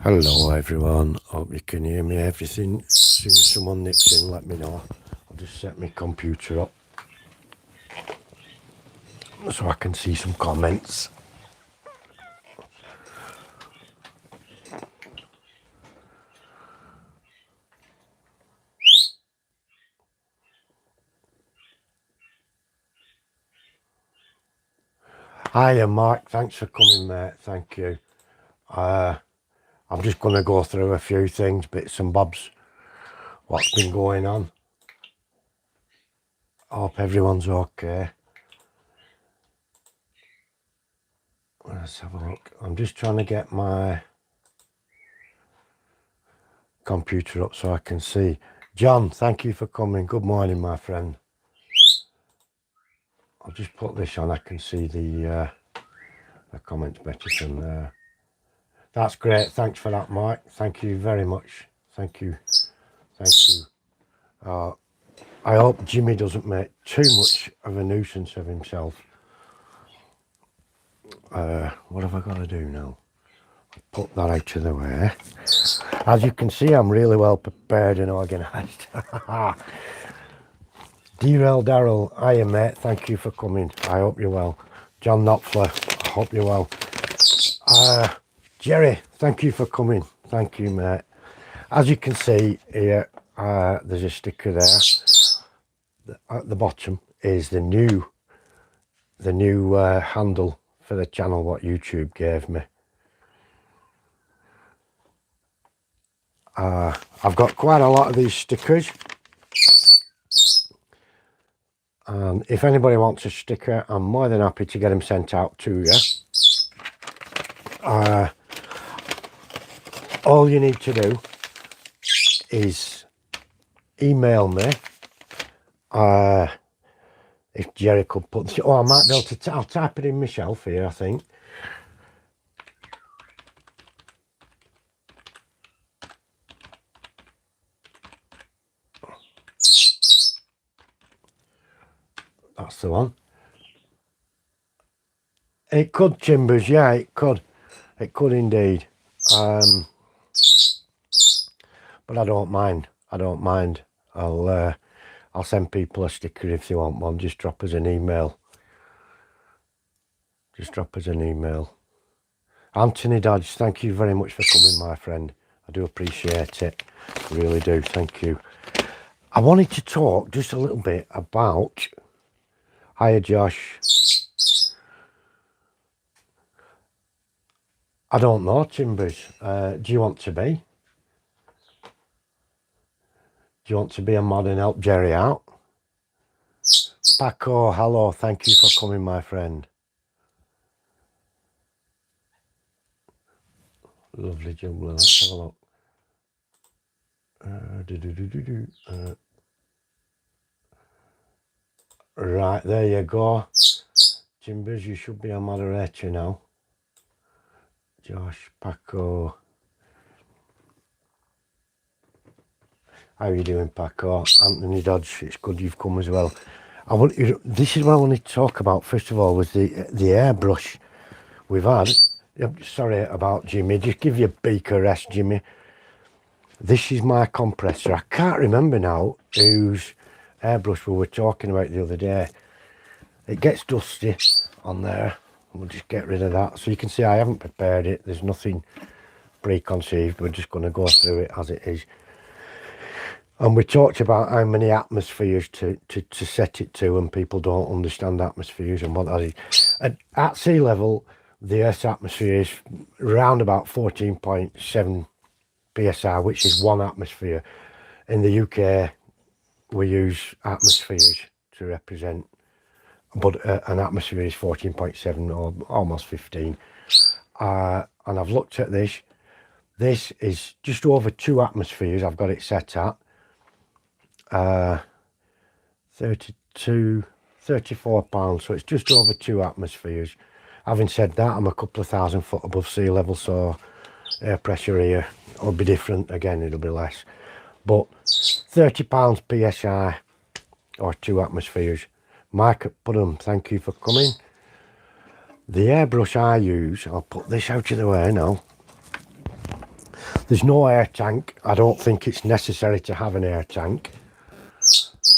Hello everyone, hope you can hear me. Everything, as soon as someone nips in, let me know. I'll just set my computer up so I can see some comments. Hiya Mark, thanks for coming mate, thank you. I'm just going to go through a few things, bits and bobs, what's been going on. I hope everyone's okay. Let's have a look. I'm just trying to get my computer up so I can see. John, thank you for coming. Good morning, my friend. I'll just put this on. I can see the comments better from there. That's great. Thanks for that, Mike. Thank you very much. Thank you. Thank you. I hope Jimmy doesn't make too much of a nuisance of himself. What have I got to do now? Put that out of the way. As you can see, I'm really well prepared and organised. Derail Darrell, hiya mate, thank you for coming. I hope you're well. John Knopfler, I hope you're well. Jerry, thank you for coming. Thank you mate. As you can see here, there's a sticker there. At the bottom is the new handle for the channel what YouTube gave me. I've got quite a lot of these stickers, and if anybody wants a sticker, I'm more than happy to get them sent out to you. All you need to do is email me. If Jerry could put, I might be able to, I'll type it in myself here, I think. That's the one. It could, Chimbers, yeah, it could. It could indeed. But I don't mind. I don't mind. I'll send people a sticker if they want one. Just drop us an email. Just drop us an email. Anthony Dodge, thank you very much for coming, my friend. I do appreciate it. I really do. Thank you. I wanted to talk just a little bit about... Hiya, Josh. I don't know, Timbers. Do you want to be? Do you want to be a mod and help Jerry out? Paco, hello. Thank you for coming, my friend. Lovely juggler. Let's have a look. Right, there you go. Timbers, you should be a moderator now. Josh, Paco. How are you doing, Paco? Anthony Dodge, it's good you've come as well. This is what I wanted to talk about, first of all, was the airbrush we've had. Sorry about Jimmy, just give you a beak of rest, Jimmy. This is my compressor. I can't remember now whose airbrush we were talking about the other day. It gets dusty on there. We'll just get rid of that. So you can see I haven't prepared it. There's nothing preconceived. We're just going to go through it as it is. And we talked about how many atmospheres to set it to, and people don't understand atmospheres and what that is. At sea level, the Earth's atmosphere is around about 14.7 psi, which is one atmosphere. In the UK, we use atmospheres to represent, but an atmosphere is 14.7 or almost 15. And I've looked at this. This is just over 2 atmospheres I've got it set at. 34 pounds, so it's just over 2 atmospheres. Having said that, I'm a couple of thousand foot above sea level, so air pressure here will be different. Again, it'll be less, but 30 pounds psi or 2 atmospheres. Mike at Putnam, thank you for coming. The airbrush I use, I'll put this out of the way now. There's no air tank. I don't think it's necessary to have an air tank.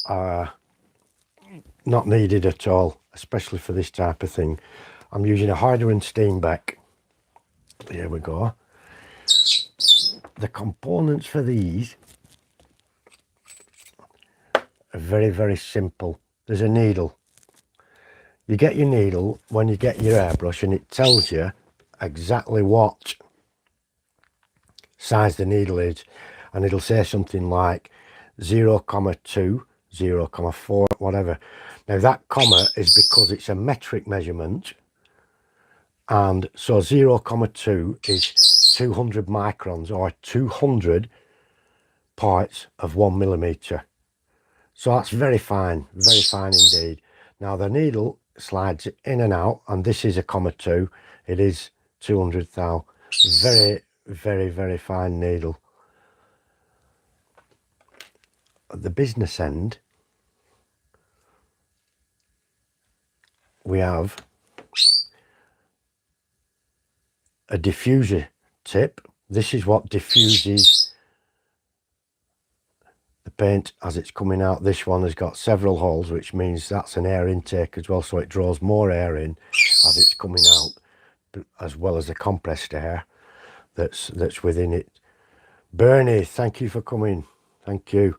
Not needed at all, especially for this type of thing. I'm using a Harder and Steenbeck. Here we go. The components for these are very, very simple. There's a needle. You get your needle when you get your airbrush, and it tells you exactly what size the needle is, and it'll say something like 0,2, 0,4, whatever. Now that comma is because it's a metric measurement, and so 0,2 is 200 microns, or 200 parts of 1 millimeter. So that's very fine indeed. Now the needle slides in and out, and this is a 0,2. It is 200 thou. Very, very, very fine needle. At the business end, we have a diffuser tip. This is what diffuses the paint as it's coming out. This one has got several holes, which means that's an air intake as well, so it draws more air in as it's coming out, as well as the compressed air that's within it. Bernie, thank you for coming. Thank you.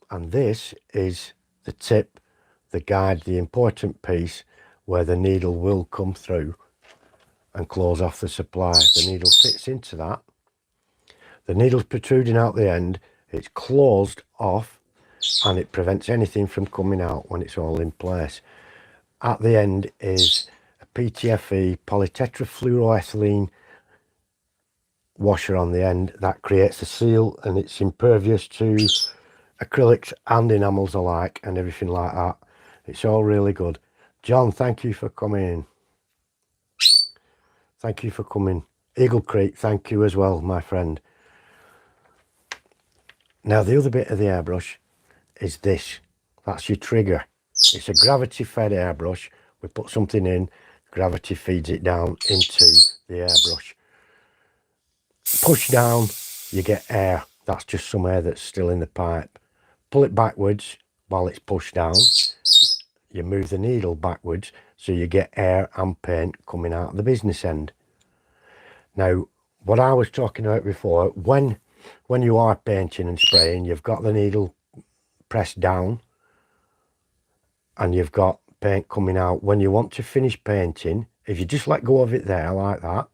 And this is the tip, the guide, the important piece where the needle will come through and close off the supply. The needle fits into that. The needle's protruding out the end. It's closed off, and it prevents anything from coming out when it's all in place. At the end is a PTFE, polytetrafluoroethylene washer on the end that creates a seal, and it's impervious to acrylics and enamels alike and everything like that. It's all really good. John, thank you for coming. Thank you for coming. Eagle Creek, thank you as well, my friend. Now the other bit of the airbrush is this. That's your trigger. It's a gravity fed airbrush. We put something in, gravity feeds it down into the airbrush. Push down, you get air. That's just some air that's still in the pipe. Pull it backwards while it's pushed down. You move the needle backwards, so you get air and paint coming out the business end. Now, what I was talking about before, when you are painting and spraying, you've got the needle pressed down and you've got paint coming out. When you want to finish painting, if you just let go of it there like that,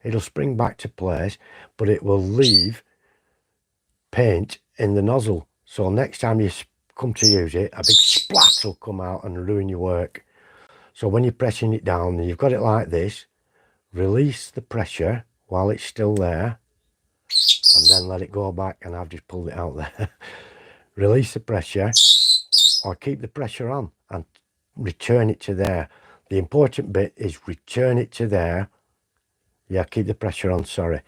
it'll spring back to place, but it will leave paint in the nozzle. So next time you come to use it, a big splat will come out and ruin your work. So when you're pressing it down and you've got it like this, release the pressure while it's still there, and then let it go back, and I've just pulled it out there. Release the pressure, or keep the pressure on and return it to there. The important bit is return it to there. Yeah, keep the pressure on, sorry.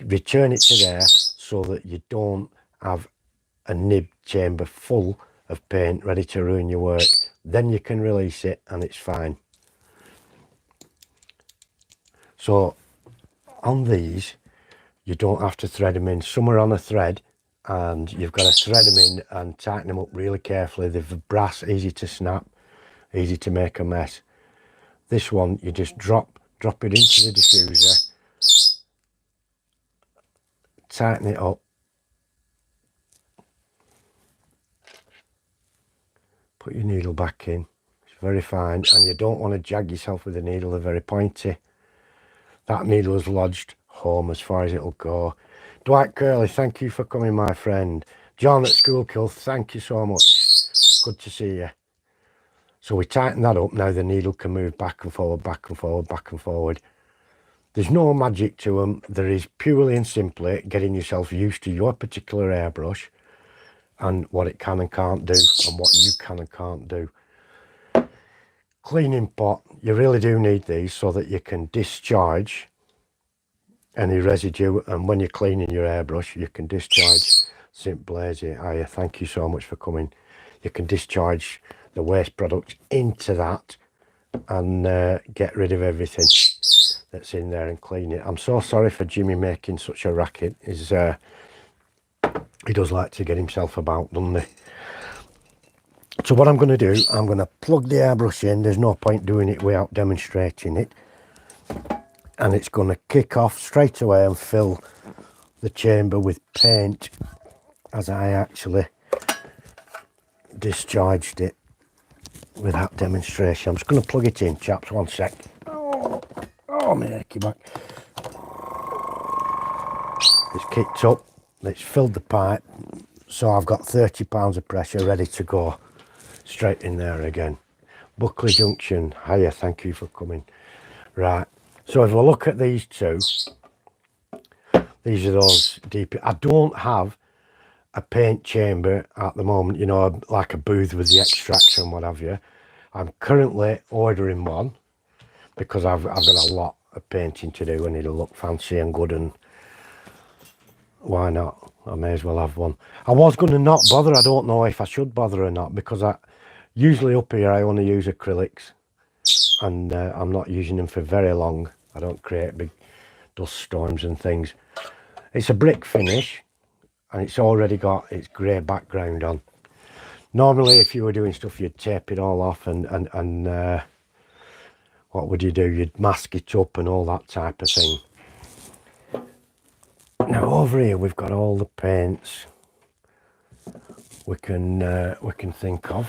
Return it to there so that you don't have a nib chamber full of paint ready to ruin your work. Then you can release it and it's fine. So on these, you don't have to thread them in. Some are on a thread and you've got to thread them in and tighten them up really carefully. They're brass, easy to snap, easy to make a mess. This one, you just drop it into the diffuser, tighten it up, put your needle back in. It's very fine, and you don't want to jag yourself with the needle. They're very pointy. That needle is lodged home as far as it'll go. Dwight Curley, thank you for coming, my friend. John at Schoolkill, thank you so much. Good to see you. So we tighten that up. Now the needle can move back and forward, back and forward, back and forward. There's no magic to them. There is purely and simply getting yourself used to your particular airbrush and what it can and can't do, and what you can and can't do. Cleaning pot, you really do need these so that you can discharge any residue, and when you're cleaning your airbrush you can discharge. St. Blazy, hiya, thank you so much for coming. You can discharge the waste product into that and get rid of everything. that's in there and clean it. I'm so sorry for Jimmy making such a racket. He does like to get himself about, doesn't he? So what I'm going to do, I'm going to plug the airbrush in. There's no point doing it without demonstrating it. And it's going to kick off straight away and fill the chamber with paint as I actually discharged it with that demonstration. I'm just going to plug it in, chaps, 1 sec. Oh, my achy back. It's kicked up, it's filled the pipe, so I've got 30 pounds of pressure ready to go straight in there again. Buckley Junction, hiya, thank you for coming. Right, so if we look at these two, these are those deep. I don't have a paint chamber at the moment, you know, like a booth with the extractor and what have you. I'm currently ordering one because I've got a lot of painting to do and it'll look fancy and good, and why not? I may as well have one. I was going to not bother. I don't know if I should bother or not, because I usually up here I only use acrylics, and I'm not using them for very long. I don't create big dust storms and things. It's a brick finish and it's already got its grey background on. Normally if you were doing stuff you'd tape it all off and what would you do? You'd mask it up and all that type of thing. Now over here we've got all the paints we can think of.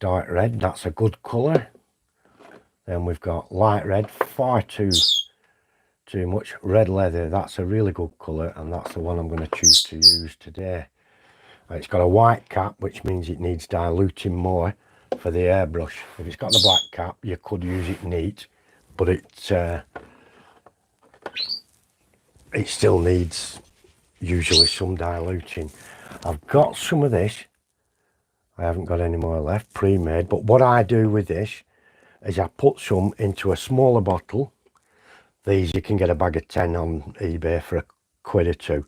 Dark red, that's a good colour. Then we've got light red, far too much. Red leather, that's a really good colour, and that's the one I'm going to choose to use today. It's got a white cap, which means it needs diluting more for the airbrush. If it's got the black cap, you could use it neat, but it still needs usually some diluting. I've got some of this. I haven't got any more left, pre-made, but what I do with this is I put some into a smaller bottle. These you can get a bag of 10 on eBay for £1 or 2,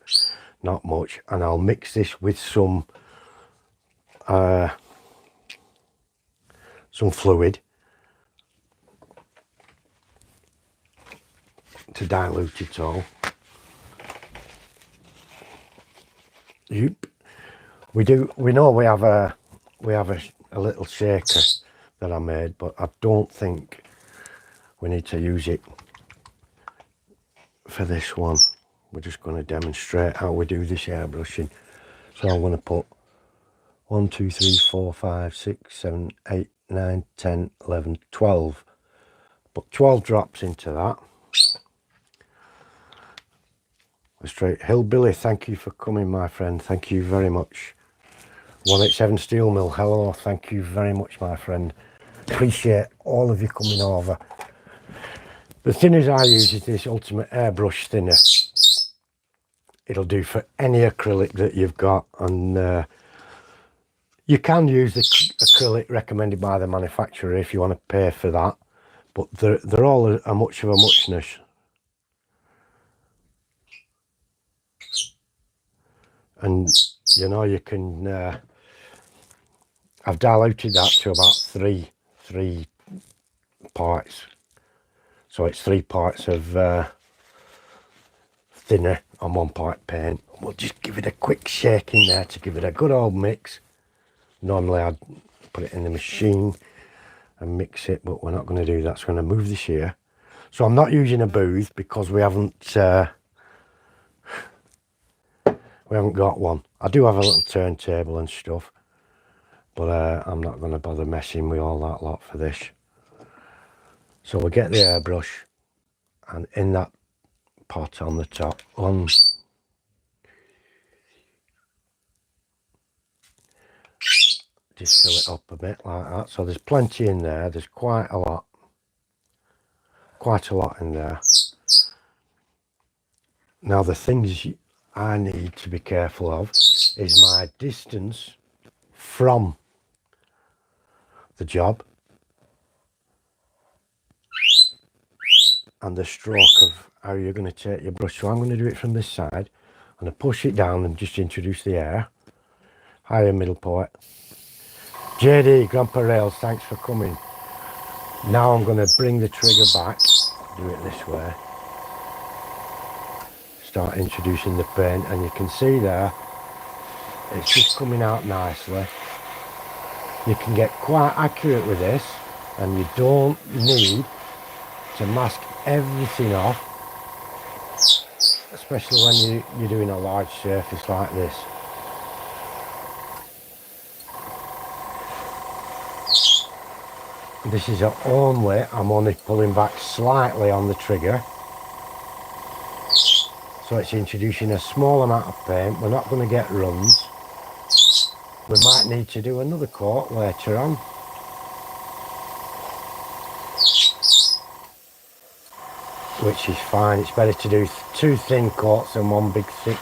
not much, and I'll mix this with some fluid to dilute it all. Yep. We know we have a little shaker that I made, but I don't think we need to use it for this one. We're just going to demonstrate how we do this airbrushing. So I'm going to put 1, 2, 3, 4, 5, 6, 7, 8, 9, 10, 11, 12. Put 12 drops into that. A straight hillbilly, thank you for coming, my friend. Thank you very much. 187 Steel Mill, hello, thank you very much, my friend. Appreciate all of you coming over. The thinners I use is this Ultimate Airbrush thinner. It'll do for any acrylic that you've got, and you can use the acrylic recommended by the manufacturer if you want to pay for that, but they're all a much of a muchness. And you know, you can I've diluted that to about three parts, so it's 3 parts of thinner and 1 part paint. We'll just give it a quick shake in there to give it a good old mix. Normally I'd put it in the machine and mix it, but we're not going to do that, so I'm going to move this here. So I'm not using a booth because we haven't got one. I do have a little turntable and stuff, but I'm not going to bother messing with all that lot for this. So we'll get the airbrush, and in that pot on the top, just fill it up a bit like that. So there's plenty in there. There's quite a lot in there. Now the things I need to be careful of is my distance from the job and the stroke of how you're going to take your brush. So I'm going to do it from this side. I'm going to push it down and just introduce the air. Hiya, Middle Poet. JD, Grandpa Rails, thanks for coming. Now I'm going to bring the trigger back, do it this way, start introducing the paint, and you can see there it's just coming out nicely. You can get quite accurate with this, and you don't need to mask everything off, especially when you're doing a large surface like this. This is I'm only pulling back slightly on the trigger, so it's introducing a small amount of paint. We're not going to get runs. We might need to do another coat later on. Which is fine. It's better to do 2 thin coats than 1 big thick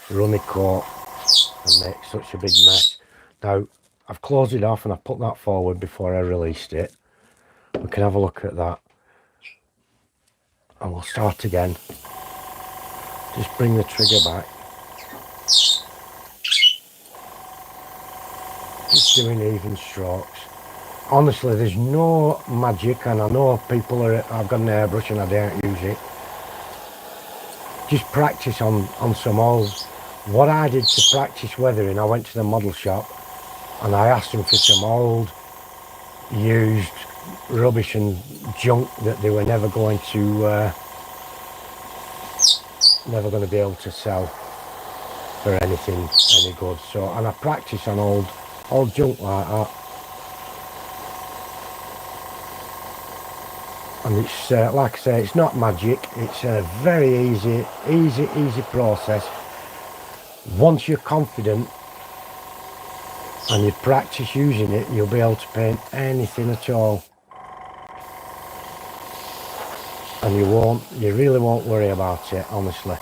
runny coat and make such a big mess. Now I've closed it off and I put that forward before I released it. We can have a look at that, and we'll start again. Just bring the trigger back. Just doing even strokes. Honestly, there's no magic, and I know people I've got an airbrush and I don't use it. Just practice on some old. What I did to practice weathering, I went to the model shop and I asked them for some old used rubbish and junk that they were never going to be able to sell for anything any good. So, and I practice on old junk like that. And it's like I say, it's not magic. It's a very easy process. Once you're confident and you practice using it, you'll be able to paint anything at all, and you really won't worry about it, honestly.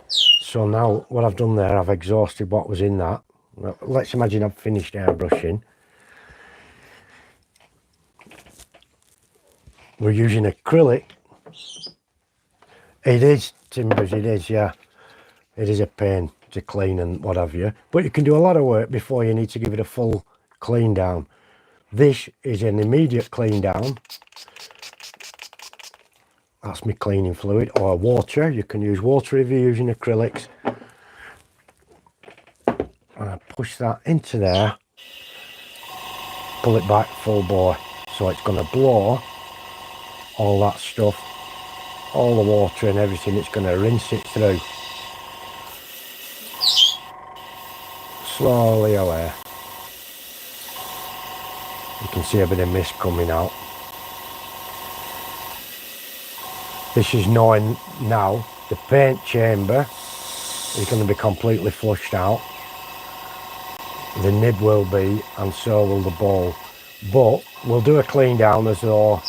So now what I've done there, I've exhausted what was in that. Well, let's imagine I've finished airbrushing. We're using acrylic. It is, Timbers, it is, yeah. It is a pain to clean and what have you. But you can do a lot of work before you need to give it a full clean down. This is an immediate clean down. That's my cleaning fluid, or water. You can use water if you're using acrylics. And I push that into there, pull it back full bore. So it's going to blow all that stuff, all the water and everything. It's going to rinse it through. Slowly away. You can see a bit of mist coming out. This is knowing now the paint chamber is going to be completely flushed out. The nib will be, and so will the bowl. But we'll do a clean down as though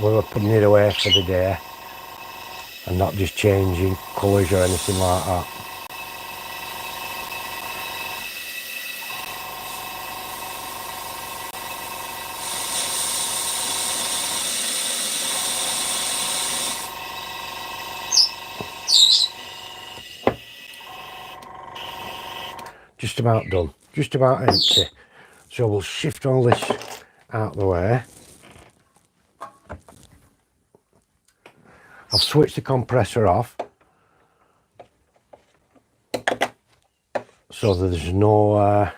we were putting it away for the day and not just changing colours or anything like that. Just about done, just about empty. So we'll shift all this out of the way. I've switched the compressor off so that there's no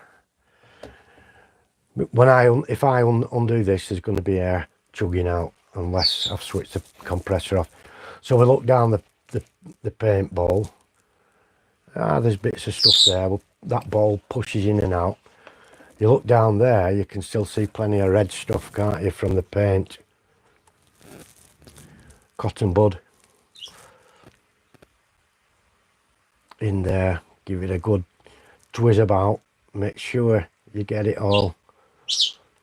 if I undo this, there's going to be air chugging out unless I've switched the compressor off. So we look down the paint bowl. There's bits of stuff there. Well, that bowl pushes in and out. You look down there, you can still see plenty of red stuff, can't you, from the paint. Cotton bud in there. Give it a good twizz about. Make sure you get it all.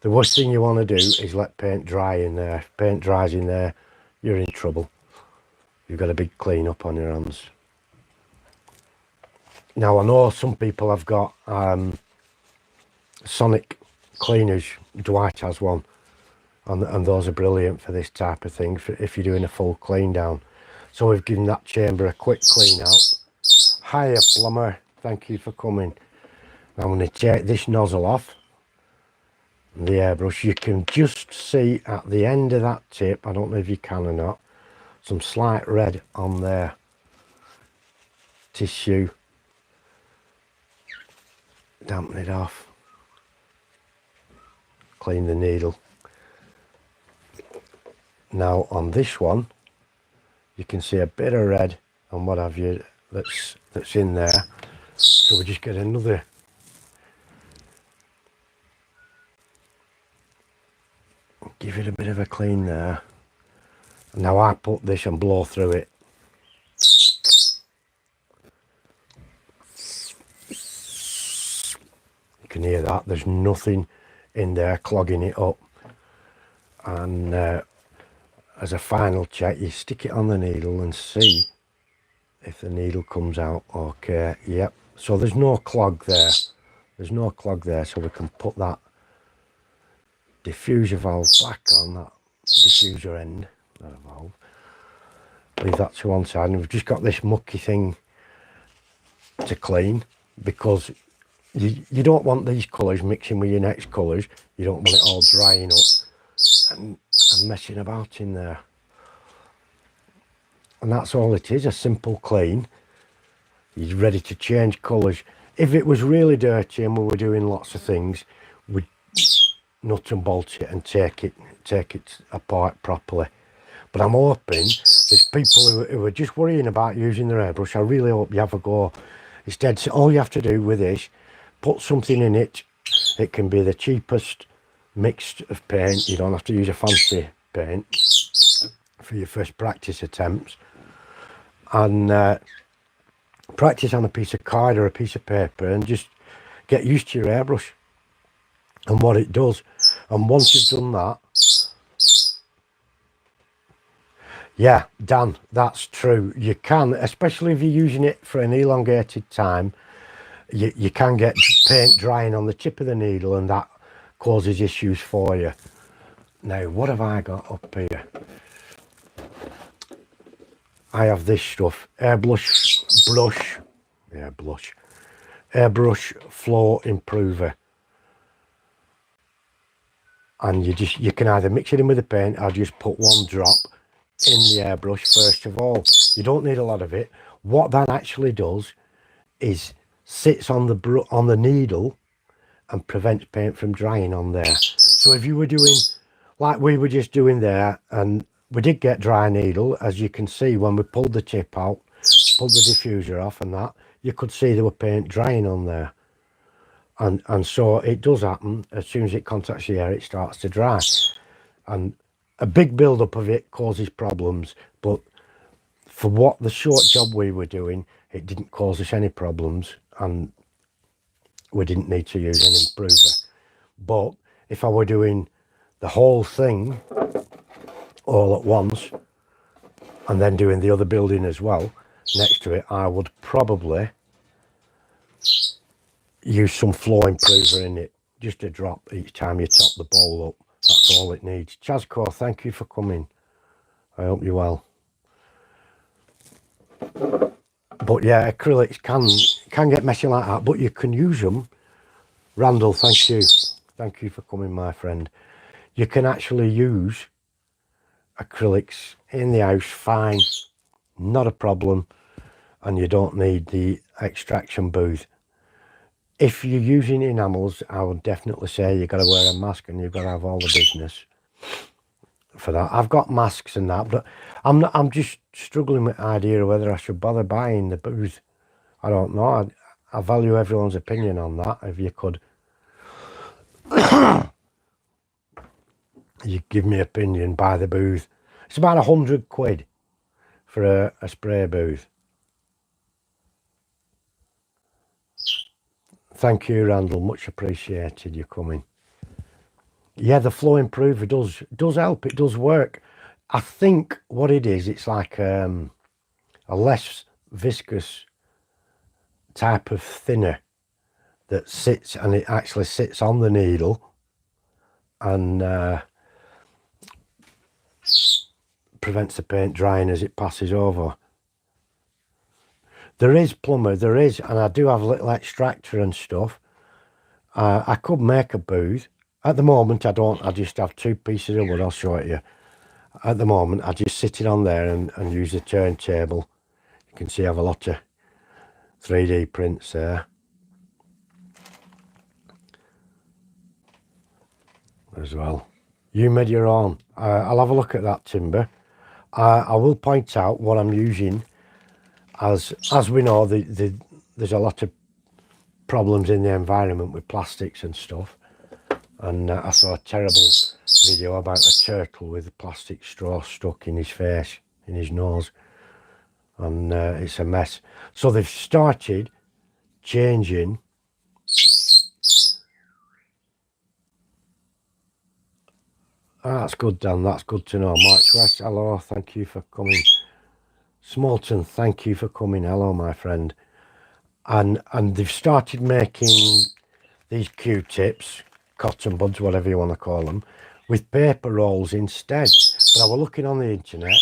The worst thing you want to do is let paint dry in there. If paint dries in there, you're in trouble. You've got a big clean up on your hands. Now I know some people have got sonic cleaners. Dwight has one, and those are brilliant for this type of thing, if you're doing a full clean down. So we've given that chamber a quick clean out. Hiya plumber, thank you for coming. Now I'm going to take this nozzle off. the airbrush, you can just see at the end of that tip, I don't know if you can or not, some slight red on there. Tissue. Dampen it off. Clean the needle. Now on this one, you can see a bit of red and what have you that's in there. So we just get another give it a bit of a clean there. Now I put this and blow through it. You can hear that. There's nothing in there clogging it up. And as a final check, you stick it on the needle and see if the needle comes out okay. Yep. So there's no clog there. There's no clog there, so we can put that diffuser valve back on that diffuser end. That valve. Leave that to one side, and we've just got this mucky thing to clean, because you don't want these colours mixing with your next colours. You don't want it all drying up and messing about in there. And that's all it is, a simple clean. You're ready to change colours. If it was really dirty and we were doing lots of things, we'd nut and bolt it and take it apart properly. But I'm hoping there's people who are just worrying about using their airbrush. I really hope you have a go. Instead, all you have to do with this, put something in it. It can be the cheapest mixed of paint. You don't have to use a fancy paint for your first practice attempts. And practice on a piece of card or a piece of paper and just get used to your airbrush and what it does. And once you've done that, yeah, Dan, that's true. You can, especially if you're using it for an elongated time, you can get paint drying on the tip of the needle, and that causes issues for you. Now, what have I got up here? I have this stuff, airbrush flow improver, and you can either mix it in with the paint or just put one drop in the airbrush first of all. You don't need a lot of it. What that actually does is sits on the needle and prevents paint from drying on there. So if you were doing like we were just doing there, and we did get dry needle, as you can see when we pulled the tip out, pulled the diffuser off and that, you could see there were paint drying on there. And so it does happen. As soon as it contacts the air, it starts to dry. And a big build-up of it causes problems. But for what the short job we were doing, it didn't cause us any problems. And we didn't need to use an improver. But if I were doing the whole thing all at once, and then doing the other building as well next to it, I would probably use some flow improver in it, just a drop each time you top the bowl up. That's all it needs. Chazco, thank you for coming. I hope you're well. But yeah, acrylics can get messy like that, but you can use them. Randall, thank you. Thank you for coming, my friend. You can actually use acrylics in the house fine, not a problem, and you don't need the extraction booth. If you're using enamels, I would definitely say you've got to wear a mask and you've got to have all the business for that. I've got masks and that, but I'm just struggling with the idea of whether I should bother buying the booth. I don't know. I value everyone's opinion on that. If you could you give me opinion, buy the booth. It's about £100 for a spray booth. Thank you, Randall, much appreciated you coming. Yeah, the flow improver does help. It does work. I think what it is, it's like a less viscous type of thinner that sits, and it actually sits on the needle and prevents the paint drying as it passes over. There is, Plumber, there is, and I do have a little extractor and stuff. I could make a booth. At the moment, I don't. I just have 2 pieces of wood. I'll show it you. At the moment, I just sit it on there and use the turntable. You can see I have a lot of 3D prints there as well. You made your own. I'll have a look at that timber. I will point out what I'm using. As we know, there's a lot of problems in the environment with plastics and stuff. And I saw a terrible video about a turtle with a plastic straw stuck in his face, in his nose. And it's a mess. So they've started changing. That's good, Dan. That's good to know. March West, hello. Thank you for coming. Smolton, thank you for coming. Hello, my friend. And they've started making these Q-tips, cotton buds, whatever you want to call them, with paper rolls instead. But I was looking on the internet,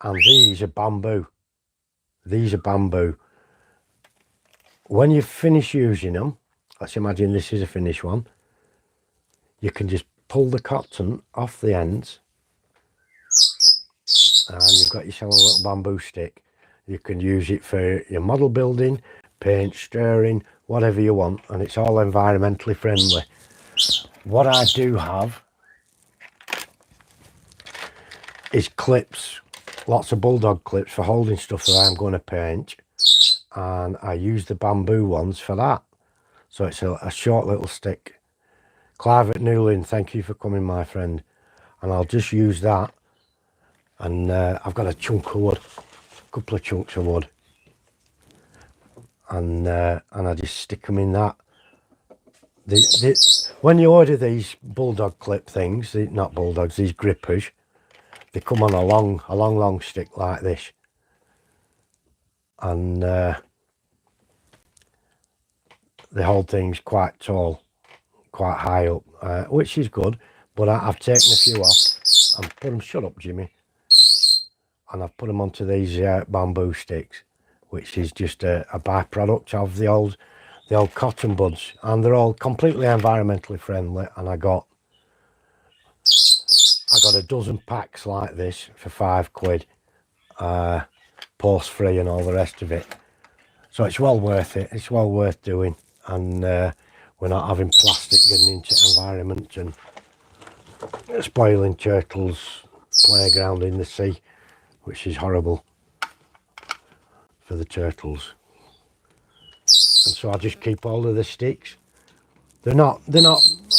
and these are bamboo. These are bamboo. When you finish using them, let's imagine this is a finished one, you can just pull the cotton off the ends, and you've got yourself a little bamboo stick. You can use it for your model building, paint, stirring, whatever you want, and it's all environmentally friendly. What I do have is clips, lots of bulldog clips for holding stuff that I'm going to paint, and I use the bamboo ones for that. So it's a short little stick. Clive at Newlyn, thank you for coming, my friend. And I'll just use that, and I've got a chunk of wood, a couple of chunks of wood, and I just stick them in that. When you order these bulldog clip things, not bulldogs, these grippers, they come on a long stick like this, and the whole thing's quite tall, quite high up, which is good. But I've taken a few off and put them. Shut up, Jimmy. And I've put them onto these bamboo sticks, which is just a byproduct of the old cotton buds, and they're all completely environmentally friendly. And I got a dozen packs like this for £5, post free and all the rest of it. So it's well worth it. It's well worth doing, and we're not having plastic getting into environment and spoiling turtles' playground in the sea, which is horrible for the turtles. And so I just keep all of the sticks. They're not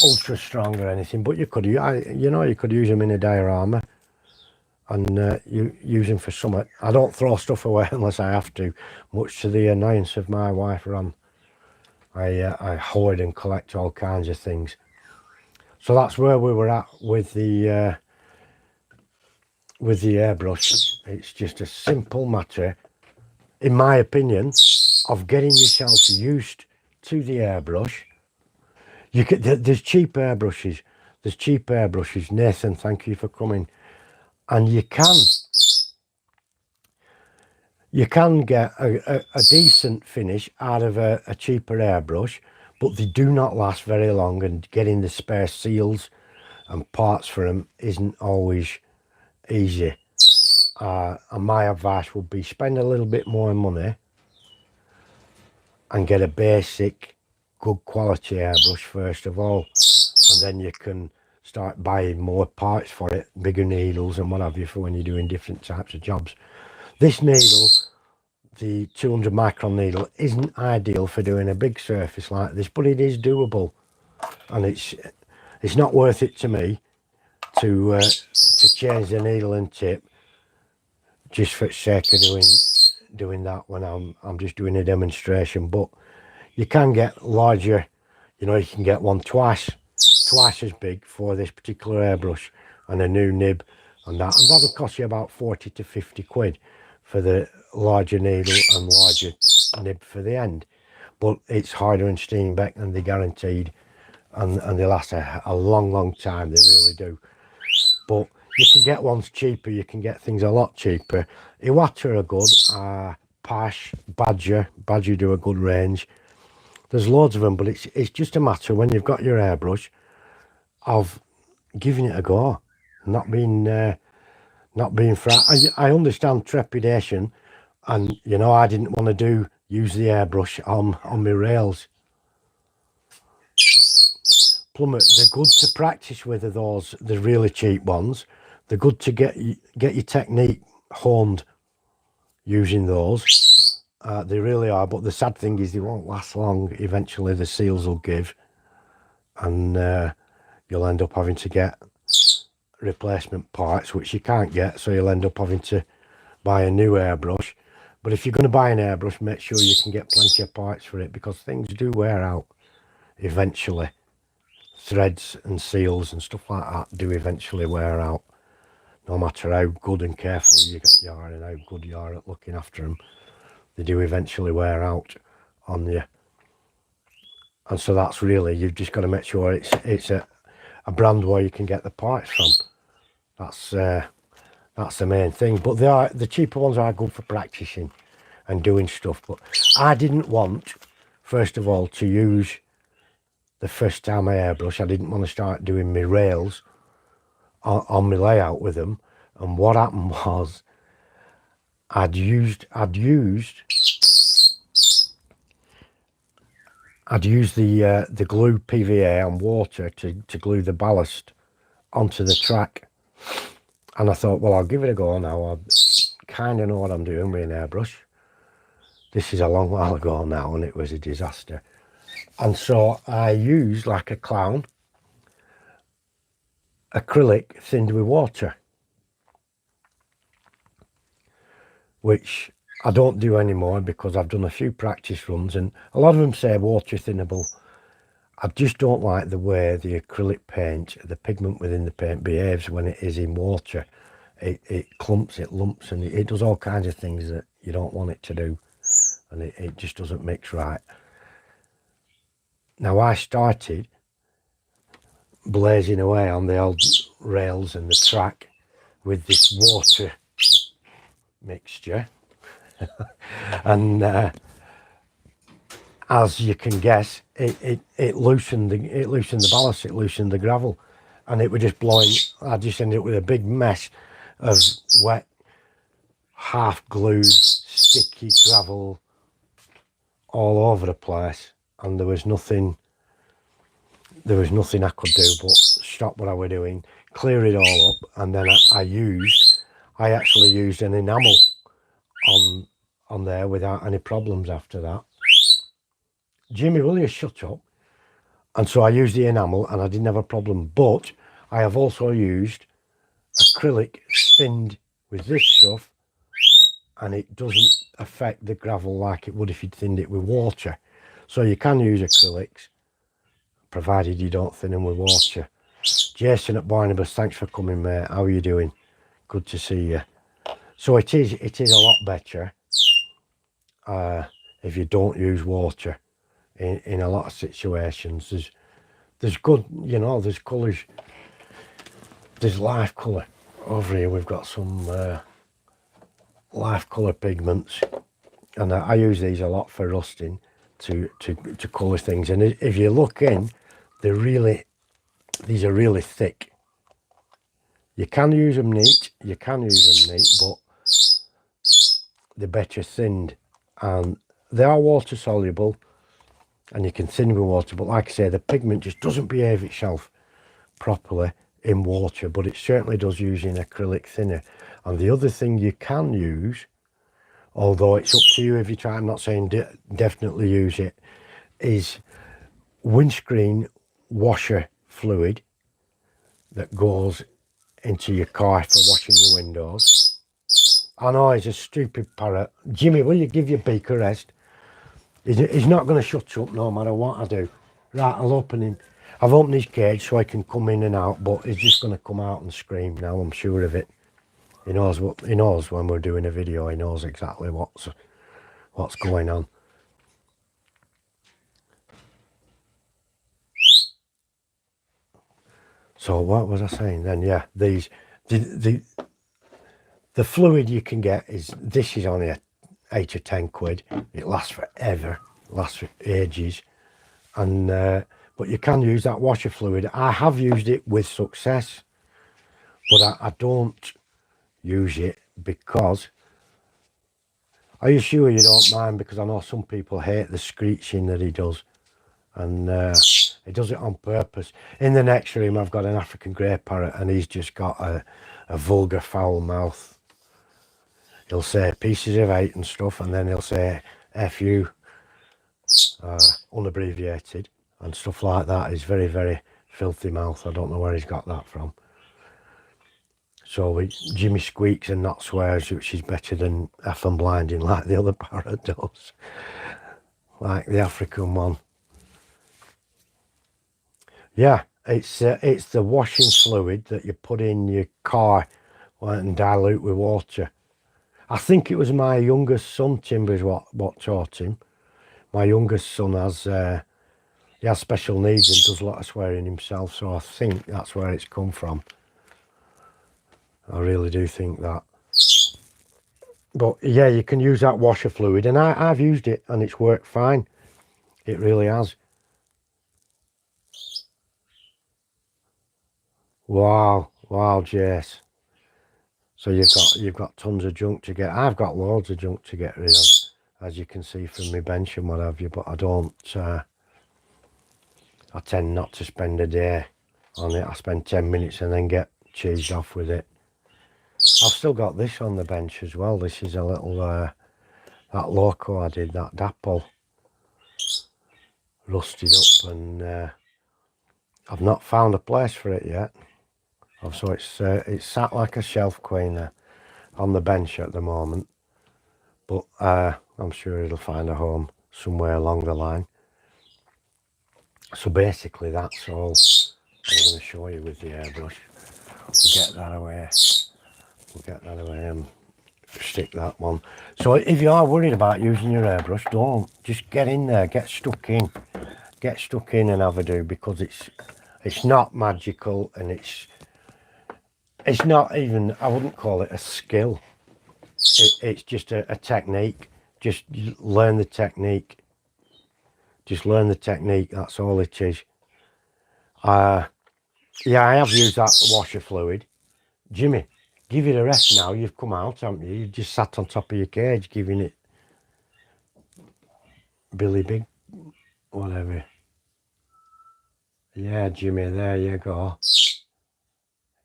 ultra strong or anything, but you could use them in a diorama, and you use them for something. I don't throw stuff away unless I have to, much to the annoyance of my wife Ron. I hoard and collect all kinds of things. So that's where we were at with the airbrush. It's just a simple matter, in my opinion, of getting yourself used to the airbrush. There's cheap airbrushes. Nathan, thank you for coming. And you can get a decent finish out of a cheaper airbrush, but they do not last very long, and getting the spare seals and parts for them isn't always easy. And my advice would be spend a little bit more money and get a basic good quality airbrush first of all, and then you can start buying more parts for it, bigger needles and what have you, for when you're doing different types of jobs. This needle, the 200 micron needle, isn't ideal for doing a big surface like this, but it is doable, and it's not worth it to me to change the needle and tip just for the sake of doing that when I'm just doing a demonstration. But you can get larger, you can get one twice as big for this particular airbrush, and a new nib and that'll cost you about 40 to 50 quid for the larger needle and larger nib for the end. But it's Harder and Steenbeck, and they're guaranteed, and they last a long time. They really do. But you can get ones cheaper. You can get things a lot cheaper. Iwata are good. Pash, Badger do a good range. There's loads of them, but it's just a matter when you've got your airbrush, of giving it a go, not being frightened. I understand trepidation, and you know I didn't want to use the airbrush on my rails. Plummet, they're good to practice with those, the really cheap ones. They're good to get your technique honed using those. They really are, but the sad thing is they won't last long. Eventually the seals will give, and you'll end up having to get replacement parts, which you can't get, so you'll end up having to buy a new airbrush. But if you're going to buy an airbrush, make sure you can get plenty of parts for it, because things do wear out eventually. Threads and seals and stuff like that do eventually wear out, no matter how good and careful you are and how good you are at looking after them. They do eventually wear out on you, and so that's really, you've just got to make sure it's a brand where you can get the parts from. That's the main thing. But the cheaper ones are good for practicing and doing stuff. But I didn't want, first of all, to use the first time I airbrush. I didn't want to start doing my rails on my layout with them. And what happened was I'd used the glue PVA and water to glue the ballast onto the track. And I thought, well, I'll give it a go now. I kind of know what I'm doing with an airbrush. This is a long while ago now, and it was a disaster. And so I used, like a clown, acrylic thinned with water, which I don't do anymore because I've done a few practice runs, and a lot of them say water thinnable. I just don't like the way the acrylic paint, the pigment within the paint, behaves when it is in water. It clumps, it lumps, and it does all kinds of things that you don't want it to do, and it just doesn't mix right. Now I started blazing away on the old rails and the track with this water mixture and as you can guess, it loosened the ballast, it loosened the gravel, and it was just blowing. I just ended up with a big mess of wet, half glued, sticky gravel all over the place, and there was nothing I could do but stop what I was doing, clear it all up, and then I actually used an enamel on there without any problems after that. Jimmy, will you shut up? And so I used the enamel and I didn't have a problem, but I have also used acrylic thinned with this stuff, and it doesn't affect the gravel like it would if you'd thinned it with water. So you can use acrylics, provided you don't thin them with water. Jason at Barnabas, thanks for coming, mate. How are you doing? Good to see you. So it is a lot better if you don't use water in a lot of situations. There's good, you know, there's colours. There's life colour. Over here we've got some life colour pigments, and I use these a lot for rusting to colour things. And if you look in, these are really thick. You can use them neat, but they're better thinned, and they are water soluble, and you can thin with water. But like I say, the pigment just doesn't behave itself properly in water, but it certainly does using acrylic thinner. And the other thing you can use, although it's up to you if you try, I'm not saying definitely use it, is windscreen washer fluid that goes into your car for washing your windows. I know he's a stupid parrot. Jimmy, will you give your beak a rest? He's not going to shut up no matter what I do. Right, I'll open him. I've opened his cage so he can come in and out, but he's just going to come out and scream now, I'm sure of it. He knows when we're doing a video, he knows exactly what's going on. So what was I saying then? Yeah, the fluid you can get this is only 8 or 10 quid. It lasts forever, lasts for ages, and but But you can use that washer fluid. I have used it with success, but I don't use it because, are you sure you don't mind? Because I know some people hate the screeching that he does, and he does it on purpose. In the next room I've got an African grey parrot, and he's just got a vulgar foul mouth. He'll say pieces of 8 and stuff, and then he'll say F you, unabbreviated, and stuff like that. He's very, very filthy mouth. I don't know where he's got that from. So Jimmy squeaks and not swears, which is better than F and blinding like the other parrot does, like the African one. Yeah, it's the washing fluid that you put in your car and dilute with water. I think it was my youngest son, Timbers, what taught him. My youngest son he has special needs and does a lot of swearing himself, so I think that's where it's come from. I really do think that. But yeah, you can use that washer fluid, and I've used it and it's worked fine. It really has. Wow, Jace. So you've got tons of junk to get. I've got loads of junk to get rid of, as you can see from my bench and what have you. But I don't. I tend not to spend a day on it. I spend 10 minutes and then get cheesed off with it. I've still got this on the bench as well. This is a little that loco I did, that dapple, rusted up, and I've not found a place for it yet. So it's sat like a shelf queener on the bench at the moment, but I'm sure it'll find a home somewhere along the line. So basically that's all I'm going to show you with the airbrush. We'll get that away. And stick that one. So if you are worried about using your airbrush, don't. Just get in there, get stuck in and have a do, because it's not magical, and it's not even, I wouldn't call it a skill. It's just a technique. Just learn the technique. That's all it is. Yeah, I have used that washer fluid. Jimmy, give it a rest now. You've come out, haven't you? You've just sat on top of your cage giving it Billy Big, whatever. Yeah, Jimmy, there you go.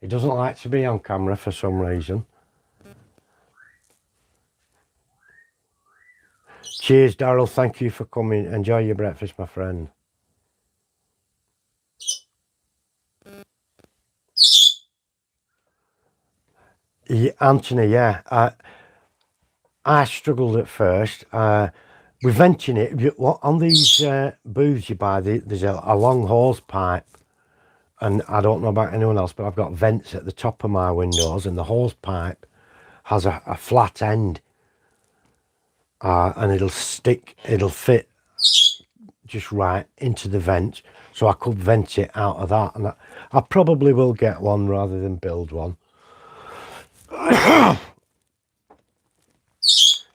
He doesn't like to be on camera for some reason. Cheers, Daryl. Thank you for coming. Enjoy your breakfast, my friend. Yeah, Anthony, yeah. I struggled at first. With venting it, on these booths you buy, there's a long hose pipe. And I don't know about anyone else, but I've got vents at the top of my windows, and the hose pipe has a flat end. And it'll fit just right into the vent. So I could vent it out of that. And I probably will get one rather than build one.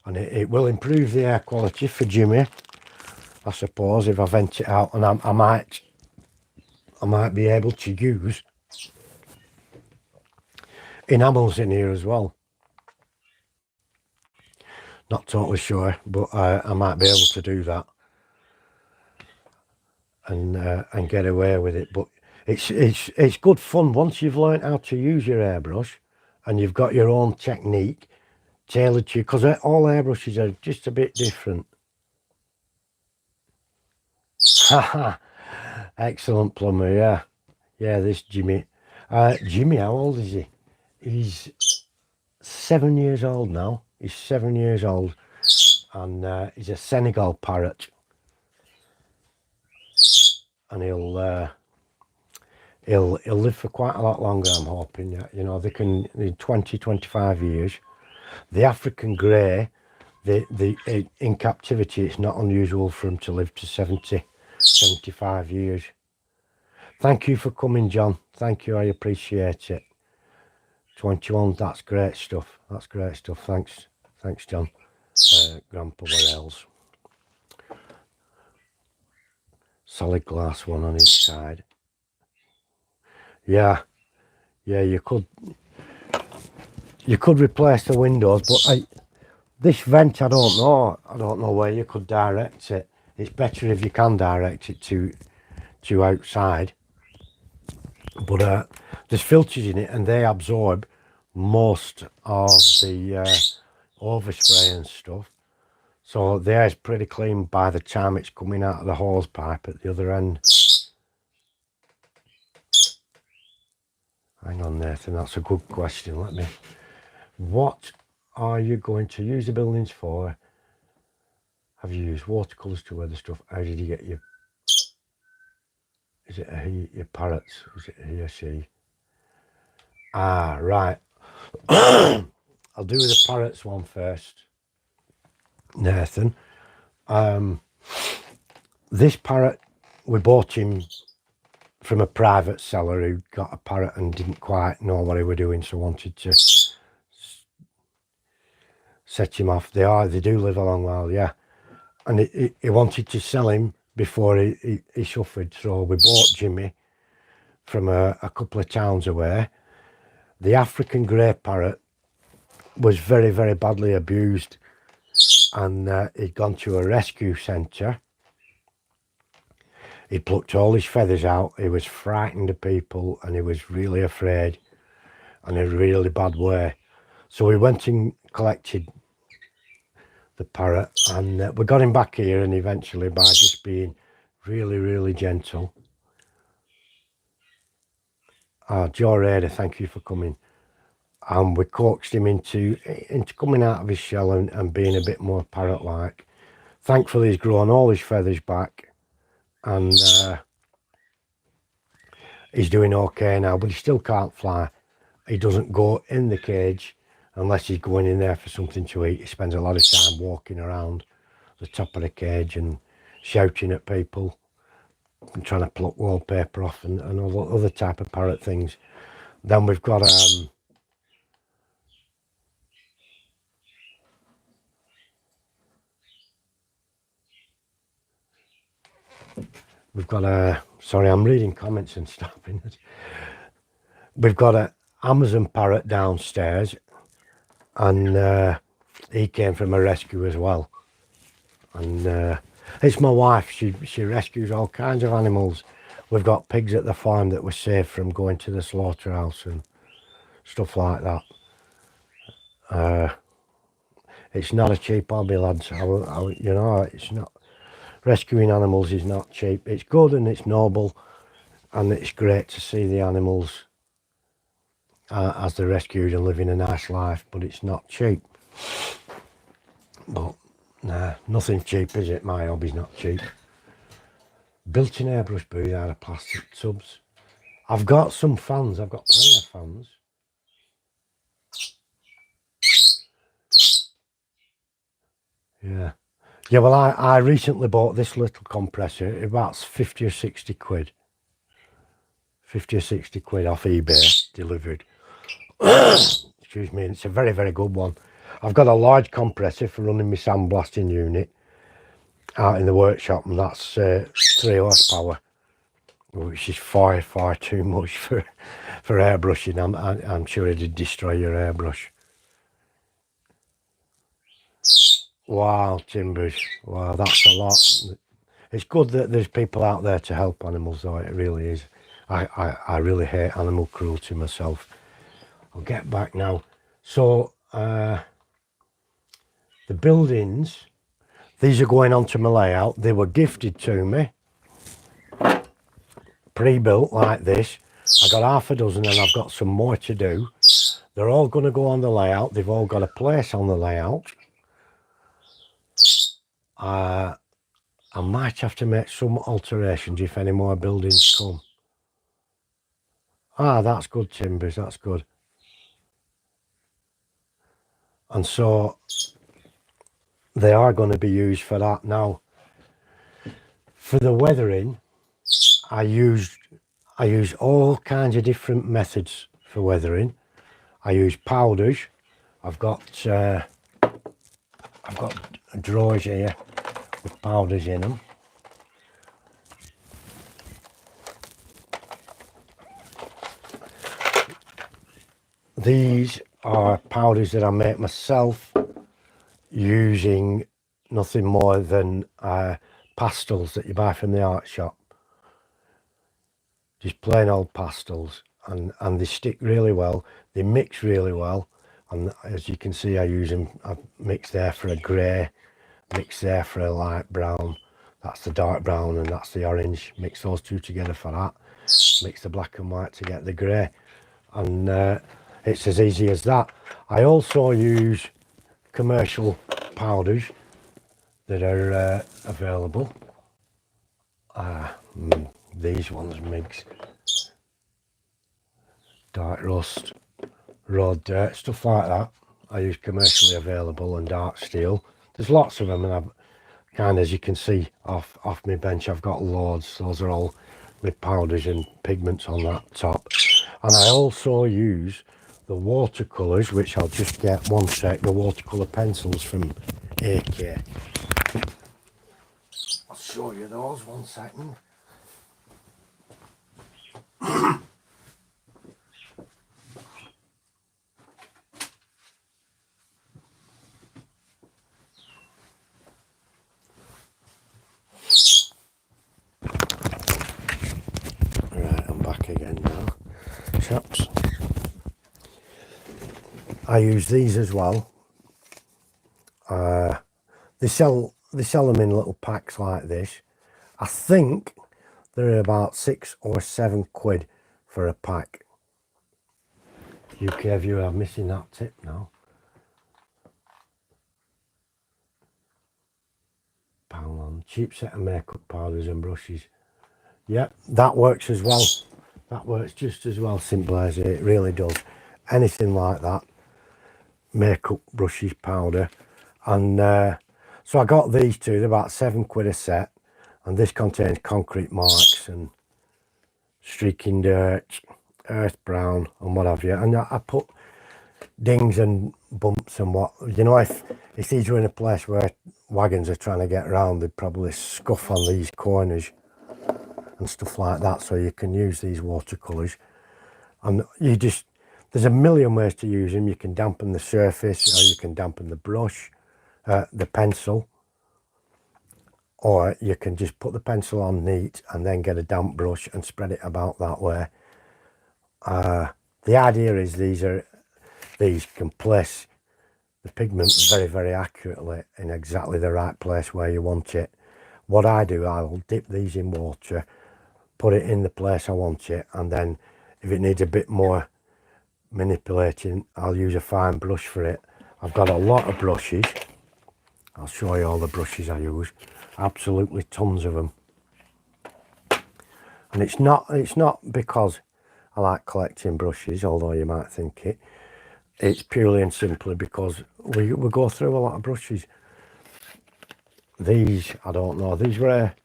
And it will improve the air quality for Jimmy, I suppose, if I vent it out. And I might be able to use enamels in here as well. Not totally sure, but I might be able to do that and get away with it. But it's good fun once you've learned how to use your airbrush and you've got your own technique tailored to you, because all airbrushes are just a bit different. Excellent, Plumber. Yeah, this Jimmy. Jimmy, how old is he? He's 7 years old now. He's 7 years old, and he's a Senegal parrot, and he'll live for quite a lot longer, I'm hoping. You know, they can, in 20-25 years. The African grey, in captivity, it's not unusual for them to live to 70-75 years. Thank you for coming, John. Thank you, I appreciate it. 21, that's great stuff. Thanks, John. Grandpa, where else? solid glass one on each side. Yeah, you could replace the windows, but this vent, I don't know where you could direct it. It's better if you can direct it to outside. But there's filters in it, and they absorb most of the overspray and stuff. So the air's pretty clean by the time it's coming out of the hose pipe at the other end. Hang on, Nathan, that's a good question. What are you going to use the buildings for? Have you used watercolours to weather stuff? How did you get your... Is it your parrots? Is it he or she? Ah, right. I'll do the parrots one first, Nathan. This parrot, we bought him from a private seller who got a parrot and didn't quite know what he was doing, so wanted to set him off. They do live a long while, yeah. And he wanted to sell him before he suffered, so we bought Jimmy from a couple of towns away. The African grey parrot was very, very badly abused, and he'd gone to a rescue centre. He plucked all his feathers out. He was frightened of people, and he was really afraid in a really bad way. So we went and collected the parrot, and we got him back here, and eventually, by just being really, really gentle. Joe Rader, thank you for coming. And we coaxed him into coming out of his shell and being a bit more parrot-like. Thankfully, he's grown all his feathers back, and he's doing okay now, but he still can't fly. He doesn't go in the cage unless he's going in there for something to eat. He spends a lot of time walking around the top of the cage and shouting at people and trying to pluck wallpaper off and all other type of parrot things. Then we've got sorry, I'm reading comments and stopping it. We've got a Amazon parrot downstairs, and he came from a rescue as well. And it's my wife. She rescues all kinds of animals. We've got pigs at the farm that were saved from going to the slaughterhouse and stuff like that. It's not a cheap hobby, lads. You know, it's not. Rescuing animals is not cheap. It's good and it's noble, and it's great to see the animals as they're rescued and living a nice life, but it's not cheap. But nah, nothing's cheap, is it? My hobby's not cheap. Built-in airbrush booth out of plastic tubs. I've got some fans. I've got plenty of fans. Yeah. Yeah, well, I recently bought this little compressor. About 50 or 60 quid. 50 or 60 quid off eBay, delivered. Excuse me, and it's a very, very good one. I've got a large compressor for running my sandblasting unit out in the workshop, and that's 3 horsepower, which is far, far too much for airbrushing. I'm sure it'd destroy your airbrush. Wow, Timbers. Wow, that's a lot. It's good that there's people out there to help animals, though. It really is. I really hate animal cruelty myself. I'll get back now. So the buildings, these are going onto my layout. They were gifted to me, pre-built like this. I got half a dozen, and I've got some more to do. They're all going to go on the layout. They've all got a place on the layout. I might have to make some alterations if any more buildings come. Ah, that's good, Timbers, that's good. And so they are going to be used for that. Now, for the weathering, I use all kinds of different methods for weathering. I use powders. I've got drawers here with powders in them. these are powders that I make myself using nothing more than pastels that you buy from the art shop. Just plain old pastels, and they stick really well, they mix really well, and as you can see I use them. I've mixed there for a grey, mixed there for a light brown, that's the dark brown, and that's the orange. Mix those two together for that, mix the black and white to get the grey, and it's as easy as that. I also use commercial powders that are available. These ones, MIGs, dark rust, road dirt, stuff like that. I use commercially available, and dark steel. There's lots of them, and I've kind of, as you can see off my bench, I've got loads. Those are all with powders and pigments on that top. And I also use the watercolours, which I'll just get one sec, the watercolour pencils from AK. I'll show you those, 1 second. Right, I'm back again now, chaps. I use these as well. They sell them in little packs like this. I think they're about 6 or 7 quid for a pack. UK viewer, I'm missing that tip now. Poundland, cheap set of makeup powders and brushes. Yep, that works as well. That works just as well, simple as it really does. Anything like that, makeup brushes, powder, and so I got these two. They're about 7 quid a set, and this contains concrete marks and streaking dirt, earth brown, and what have you. And I put dings and bumps and what, you know, if these were in a place where wagons are trying to get around, they'd probably scuff on these corners and stuff like that. So you can use these watercolours, and you just, there's a million ways to use them. You can dampen the surface, or you can dampen the brush, the pencil, or you can just put the pencil on neat and then get a damp brush and spread it about that way. The idea is these can place the pigment very, very accurately in exactly the right place where you want it. What I do, I'll dip these in water, put it in the place I want it, and then if it needs a bit more manipulating, I'll use a fine brush for it. I've got a lot of brushes. I'll show you all the brushes I use. Absolutely tons of them. And it's not because I like collecting brushes, although you might think it. It's purely and simply because we go through a lot of brushes. These, I don't know, these were a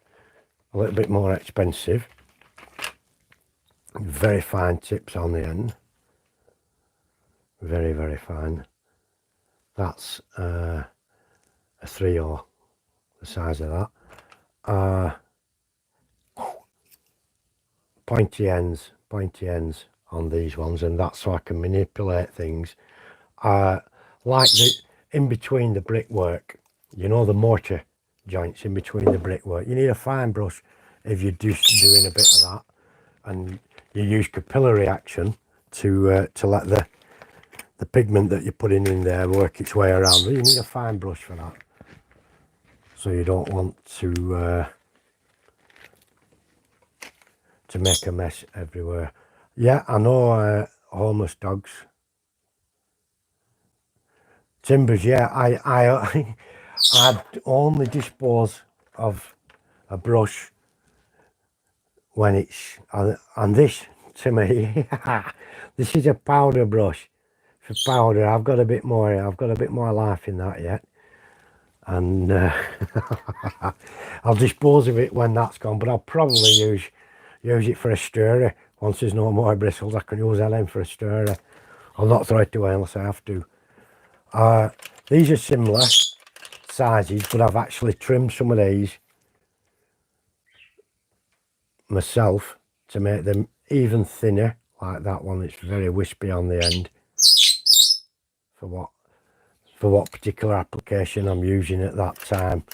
little bit more expensive. Very fine tips on the end. Very, very fine. That's a 3/0, the size of that. Pointy ends on these ones, and that's so I can manipulate things. Like the in between the brickwork, you know, the mortar joints in between the brickwork, you need a fine brush if you're just doing a bit of that, and you use capillary action to let the pigment that you're putting in there work its way around. You need a fine brush for that, so you don't want to make a mess everywhere. Yeah, I know, homeless dogs. Timbers, yeah, I'd only dispose of a brush when it's, and this, to me, this is a powder brush for powder. I've got a bit more life in that yet, and I'll dispose of it when that's gone, but I'll probably use it for a stirrer. Once there's no more bristles, I can use that for a stirrer. I'll not throw it away unless I have to. These are similar sizes, but I've actually trimmed some of these myself to make them even thinner, like that one. It's very wispy on the end. for what particular application I'm using at that time.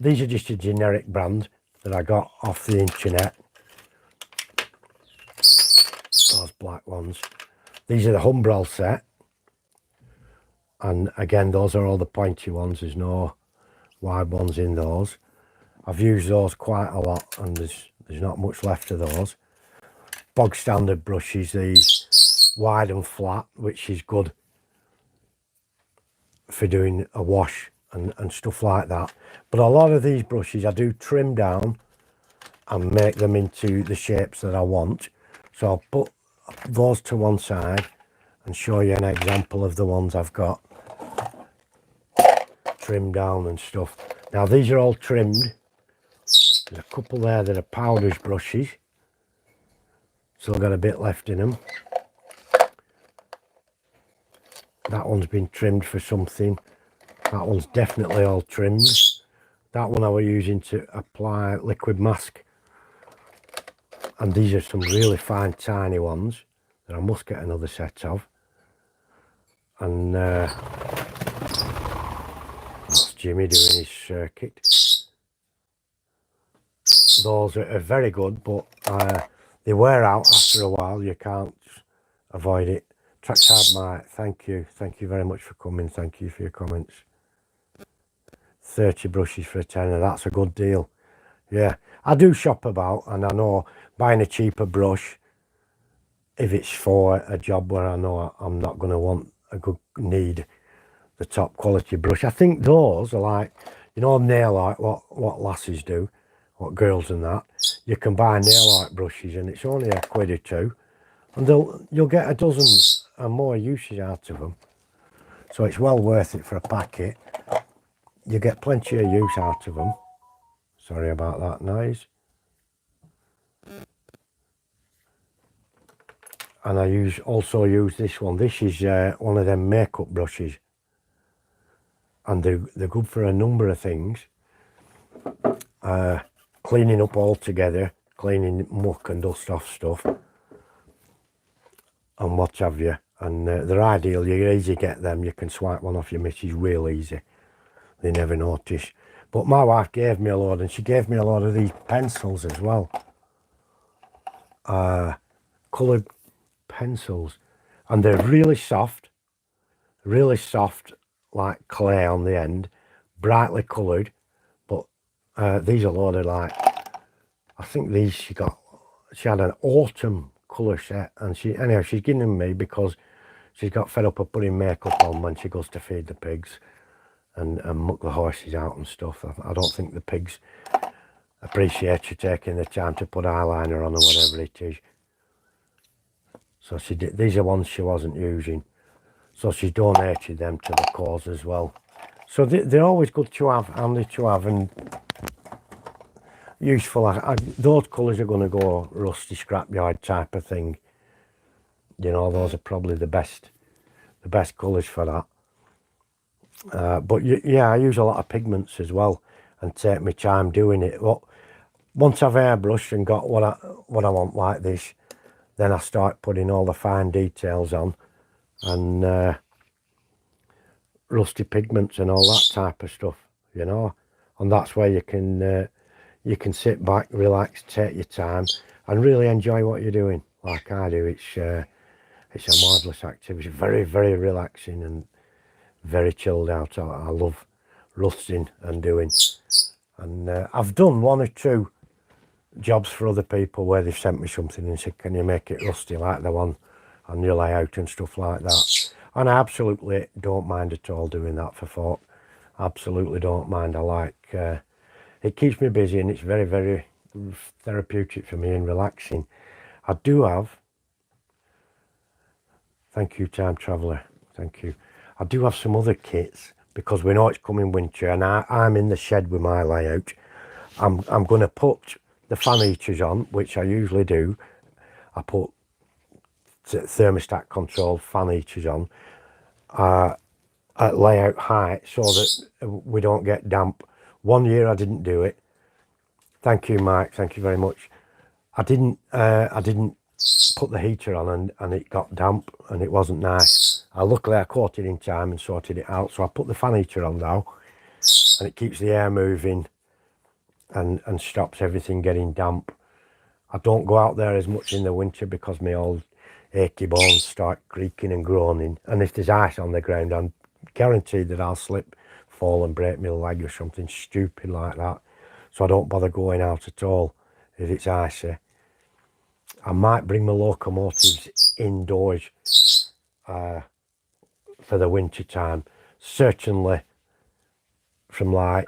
These are just a generic brand that I got off the internet. Those black ones. These are the Humbrol set. And again, those are all the pointy ones. There's no wide ones in those. I've used those quite a lot, and there's not much left of those. Bog standard brushes, these wide and flat, which is good for doing a wash and stuff like that. But a lot of these brushes I do trim down and make them into the shapes that I want. So I'll put those to one side and show you an example of the ones I've got trimmed down and stuff. Now these are all trimmed. There's a couple there that are powders brushes, still got a bit left in them. That one's been trimmed for something. That one's definitely all trimmed. That one I was using to apply liquid mask. And these are some really fine tiny ones that I must get another set of. And that's Jimmy doing his circuit. Those are very good, but they wear out after a while. You can't avoid it. Trackside Mike, thank you very much for coming. Thank you for your comments. 30 brushes for a tenner, that's a good deal. Yeah, I do shop about, and I know buying a cheaper brush, if it's for a job where I know I'm not going to need the top quality brush. I think those are like, you know, nail art, what lasses do, what girls and that. You can buy nail art brushes and it's only a quid or two, and you'll get a dozen and more uses out of them. So it's well worth it for a packet. You get plenty of use out of them. Sorry about that noise. And I also use this one. This is one of them makeup brushes, and they're good for a number of things. Cleaning up altogether, cleaning muck and dust off stuff, and what have you. And they're ideal. You easy get them. You can swipe one off your missus real easy. They never notice. But my wife gave me a load, and she gave me a lot of these pencils as well. Coloured pencils, and they're really soft like clay on the end, brightly coloured. But these are loaded like, I think these she had an autumn colour set, and she's giving them me because she's got fed up of putting makeup on when she goes to feed the pigs and muck the horses out and stuff. I don't think the pigs appreciate you taking the time to put eyeliner on or whatever it is. So she did. These are ones she wasn't using, so she donated them to the cause as well. So they're always good to have, handy to have, and useful. Those colours are going to go rusty scrapyard type of thing. You know, those are probably the best colours for that. But yeah, I use a lot of pigments as well, and take my time doing it. Well, once I've airbrushed and got what I want like this, then I start putting all the fine details on, and rusty pigments and all that type of stuff, you know. And that's where you can sit back, relax, take your time, and really enjoy what you're doing, like I do. It's a marvellous activity, very, very relaxing and very chilled out. I love rusting and doing, and I've done one or two jobs for other people where they've sent me something and said, can you make it rusty like the one on your layout and stuff like that. And I absolutely don't mind at all doing that for folk. Absolutely don't mind. I like it, keeps me busy, and it's very, very therapeutic for me and relaxing. I do have, thank you Time Traveller, thank you. I do have some other kits because we know it's coming winter, and I'm in the shed with my layout. I'm going to put the fan heaters on, which I usually do. I put thermostat controlled fan heaters on at layout height so that we don't get damp. One year I didn't do it. Thank you, Mike. Thank you very much. I didn't put the heater on and it got damp and it wasn't nice. Luckily I caught it in time and sorted it out. So I put the fan heater on now and it keeps the air moving and stops everything getting damp. I don't go out there as much in the winter because my old achy bones start creaking and groaning. And if there's ice on the ground, I'm guaranteed that I'll slip, fall and break my leg or something stupid like that. So I don't bother going out at all if it's icy. I might bring my locomotives indoors for the winter time. Certainly from like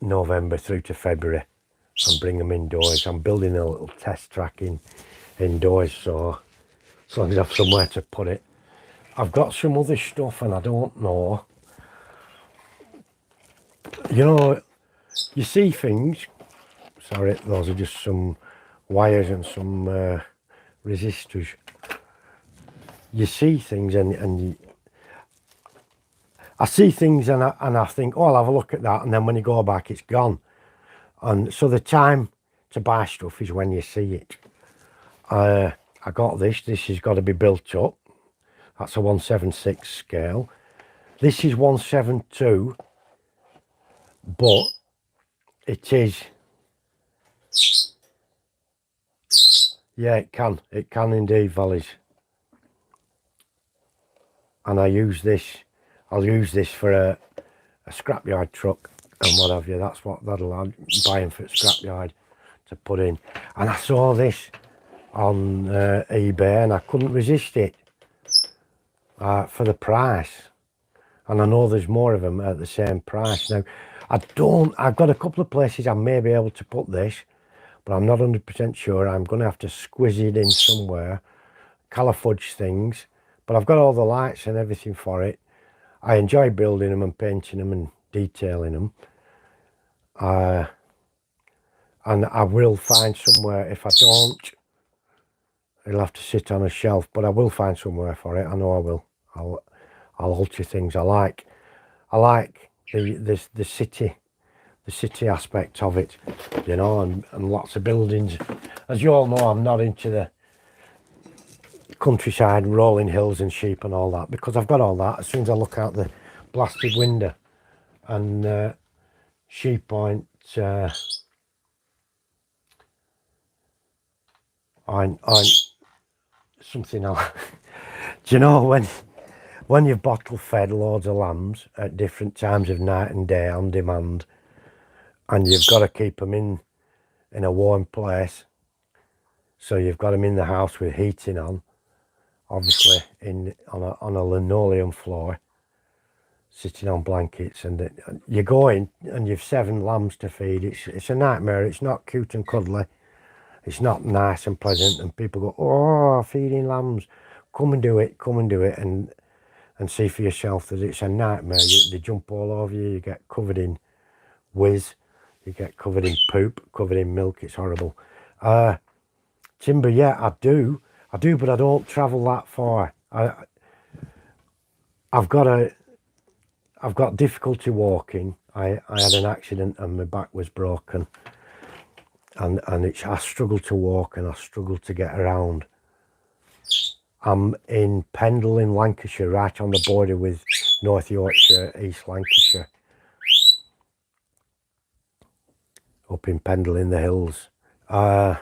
November through to February and bring them indoors. I'm building a little test track indoors, so as long as I have somewhere to put it. I've got some other stuff and I don't know. You know, you see things. Sorry, those are just some wires and some resistors. You see things and I see things and I think, oh, I'll have a look at that. And then when you go back, it's gone. And so the time to buy stuff is when you see it. I got this. This has got to be built up. That's a 1/76 scale. This is 1/72, but it is. Yeah, it can. It can indeed, valleys. And I use this. I'll use this for a scrapyard truck and what have you. That's what that'll. I'm buying for scrapyard to put in. And I saw this on eBay and I couldn't resist it for the price. And I know there's more of them at the same price. Now, I've got a couple of places I may be able to put this, but I'm not 100% sure. I'm going to have to squiz it in somewhere, califuge things. But I've got all the lights and everything for it. I enjoy building them and painting them and detailing them. And I will find somewhere. If I don't, it'll have to sit on a shelf, but I will find somewhere for it. I know I will. I'll alter things. I like the city aspect of it, you know, and lots of buildings. As you all know, I'm not into the countryside, rolling hills and sheep and all that, because I've got all that. As soon as I look out the blasted window and Sheep Point on something else. Do you know when you've bottle fed loads of lambs at different times of night and day on demand, and you've got to keep them in a warm place, so you've got them in the house with heating on, obviously on a linoleum floor, sitting on blankets, and you go in and you've 7 lambs to feed. It's a nightmare. It's not cute and cuddly. It's not nice and pleasant, and people go, oh, feeding lambs. Come and do it, and see for yourself that it's a nightmare. They jump all over you, you get covered in whiz, you get covered in poop, covered in milk. It's horrible. Timber, yeah, I do, but I don't travel that far. I've got difficulty walking. I had an accident and my back was broken. And I struggle to walk and I struggle to get around. I'm in Pendle in Lancashire, right on the border with North Yorkshire, East Lancashire. Up in Pendle in the hills. So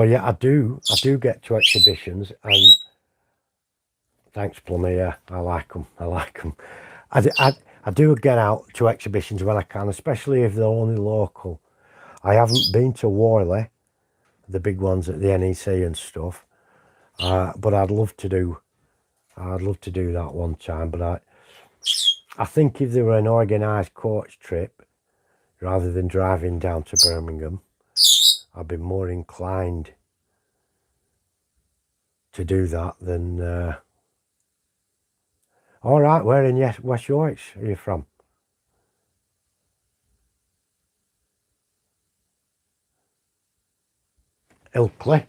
yeah, I do get to exhibitions, and thanks, Plummer. Yeah, I like them. I do get out to exhibitions when I can, especially if they're only local. I haven't been to Worley, the big ones at the NEC and stuff, but I'd love to do that one time. But I think if there were an organised coach trip, rather than driving down to Birmingham, I'd be more inclined to do that than. All right, where in West Yorkshire are you from? Ilkley.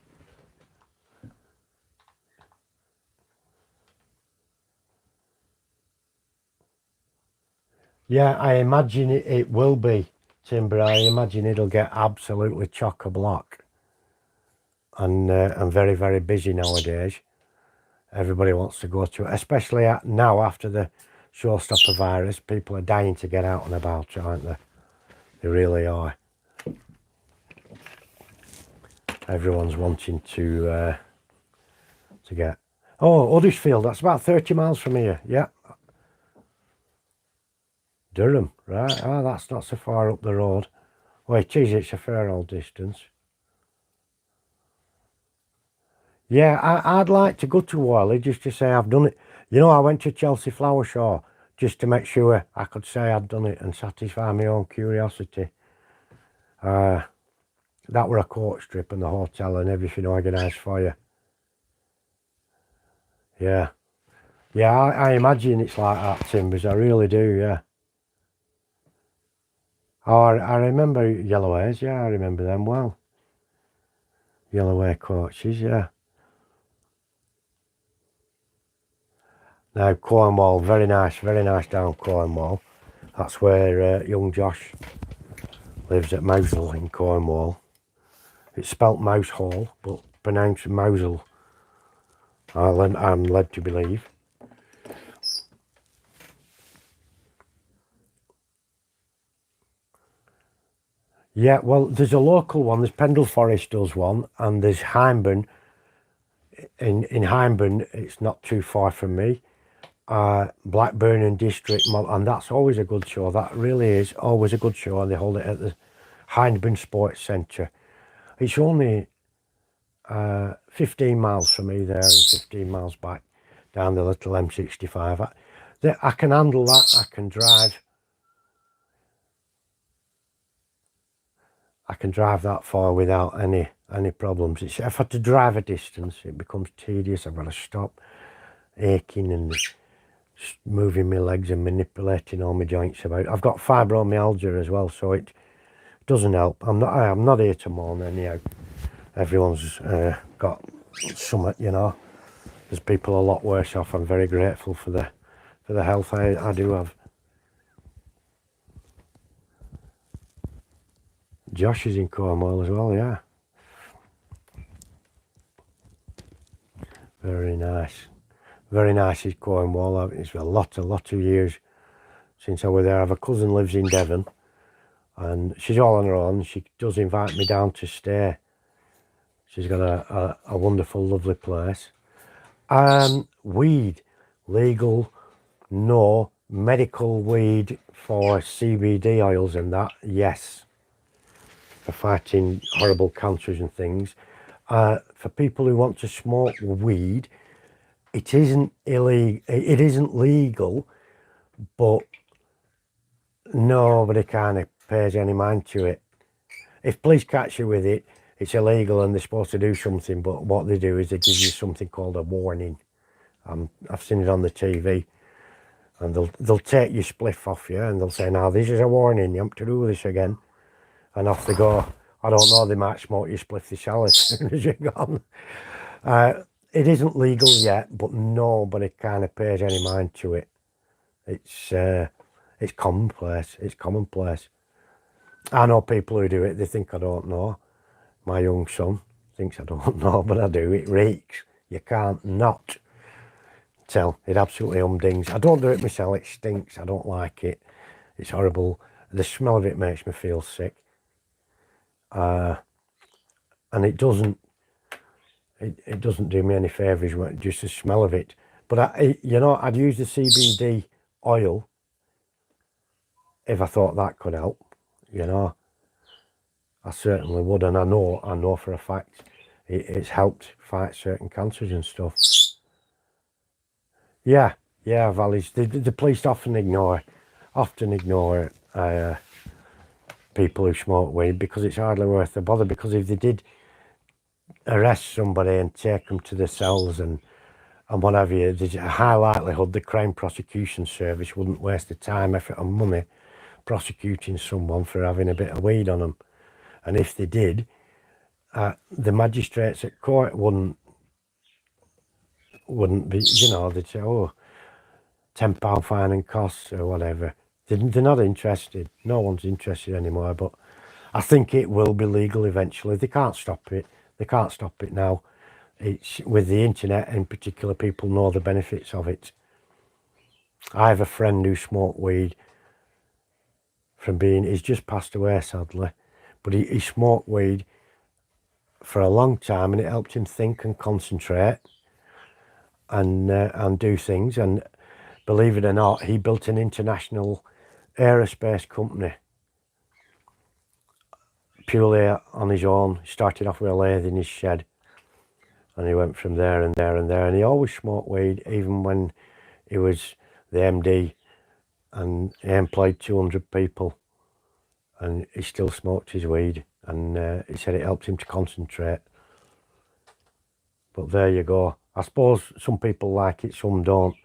Yeah, I imagine it will be, Timber. I imagine it'll get absolutely chock-a-block. and very, very busy nowadays. Everybody wants to go to it, especially now after the showstopper virus. People are dying to get out and about, aren't they? They really are. Everyone's wanting to get. Oh, Huddersfield, that's about 30 miles from here. Yeah. Durham, right. Oh, that's not so far up the road. Well, it is, it's a fair old distance. Yeah, I'd like to go to Whalley just to say I've done it. You know, I went to Chelsea Flower Show just to make sure I could say I'd done it and satisfy my own curiosity. That were a coach trip and the hotel and everything organised for you. Yeah. Yeah, I imagine it's like that, Timbers. I really do, yeah. Oh, I remember Yellowways. Yeah, I remember them well. Yellowway coaches, yeah. Now, Cornwall, very nice down Cornwall. That's where young Josh lives at Mousehole in Cornwall. It's spelt Mouse Hall, but pronounced Mousehole. I'm led to believe. Yeah, well, there's a local one. There's Pendle Forest does one, and there's Hyndburn. In Hyndburn, it's not too far from me. Blackburn and District, and that's always a good show. That really is always a good show, and they hold it at the Hyndburn Sports Centre. It's only 15 miles from me there and 15 miles back down the little M65. I can handle that. I can drive. I can drive that far without any problems. If I had to drive a distance, it becomes tedious. I've got to stop aching and moving my legs and manipulating all my joints about. I've got fibromyalgia as well, so it doesn't help. I'm not here to mourn anyhow. Everyone's got something, you know. There's people a lot worse off. I'm very grateful for the health I do have. Josh is in Cornwall as well, yeah. Very nice. Very nice is Cornwall. It's a lot of years since I was there. I have a cousin lives in Devon, and she's all on her own. She does invite me down to stay. She's got a wonderful, lovely place. Weed, legal, no. Medical weed for CBD oils and that, yes. For fighting horrible cancers and things. For people who want to smoke weed, it isn't illegal. It isn't legal, but nobody kind of pays any mind to it. If police catch you with it, it's illegal and they're supposed to do something. But what they do is they give you something called a warning. I've seen it on the TV, and they'll take your spliff off you and they'll say, "Now this is a warning. You have to do this again," and off they go. I don't know. They might smoke your spliff as soon as you're gone. It isn't legal yet, but nobody kind of pays any mind to it. It's commonplace. It's commonplace. I know people who do it. They think I don't know. My young son thinks I don't know, but I do. It reeks. You can't not tell. It absolutely humdings. I don't do it myself. It stinks. I don't like it. It's horrible. The smell of it makes me feel sick. And it doesn't do me any favours, just the smell of it. But I'd use the CBD oil if I thought that could help. I certainly would, and I know for a fact it's helped fight certain cancers and stuff. Yeah, valleys. The police often ignore people who smoke weed because it's hardly worth the bother. Because if they did arrest somebody and take them to the cells and what have you, there's a high likelihood the Crime Prosecution Service wouldn't waste the time, effort and money prosecuting someone for having a bit of weed on them. And if they did, the magistrates at court wouldn't be, they'd say, oh, £10 fine and costs or whatever. They're not interested. No one's interested anymore, but I think it will be legal eventually. They can't stop it. They can't stop it now. It's with the internet in particular, people know the benefits of it. I have a friend who smoked weed he's just passed away sadly, but he smoked weed for a long time and it helped him think and concentrate and do things. And believe it or not, he built an international aerospace company purely on his own. He started off with a lathe in his shed and he went from there and there and there, and he always smoked weed even when he was the MD and he employed 200 people, and he still smoked his weed, and he said it helped him to concentrate. But there you go. I suppose some people like it, some don't.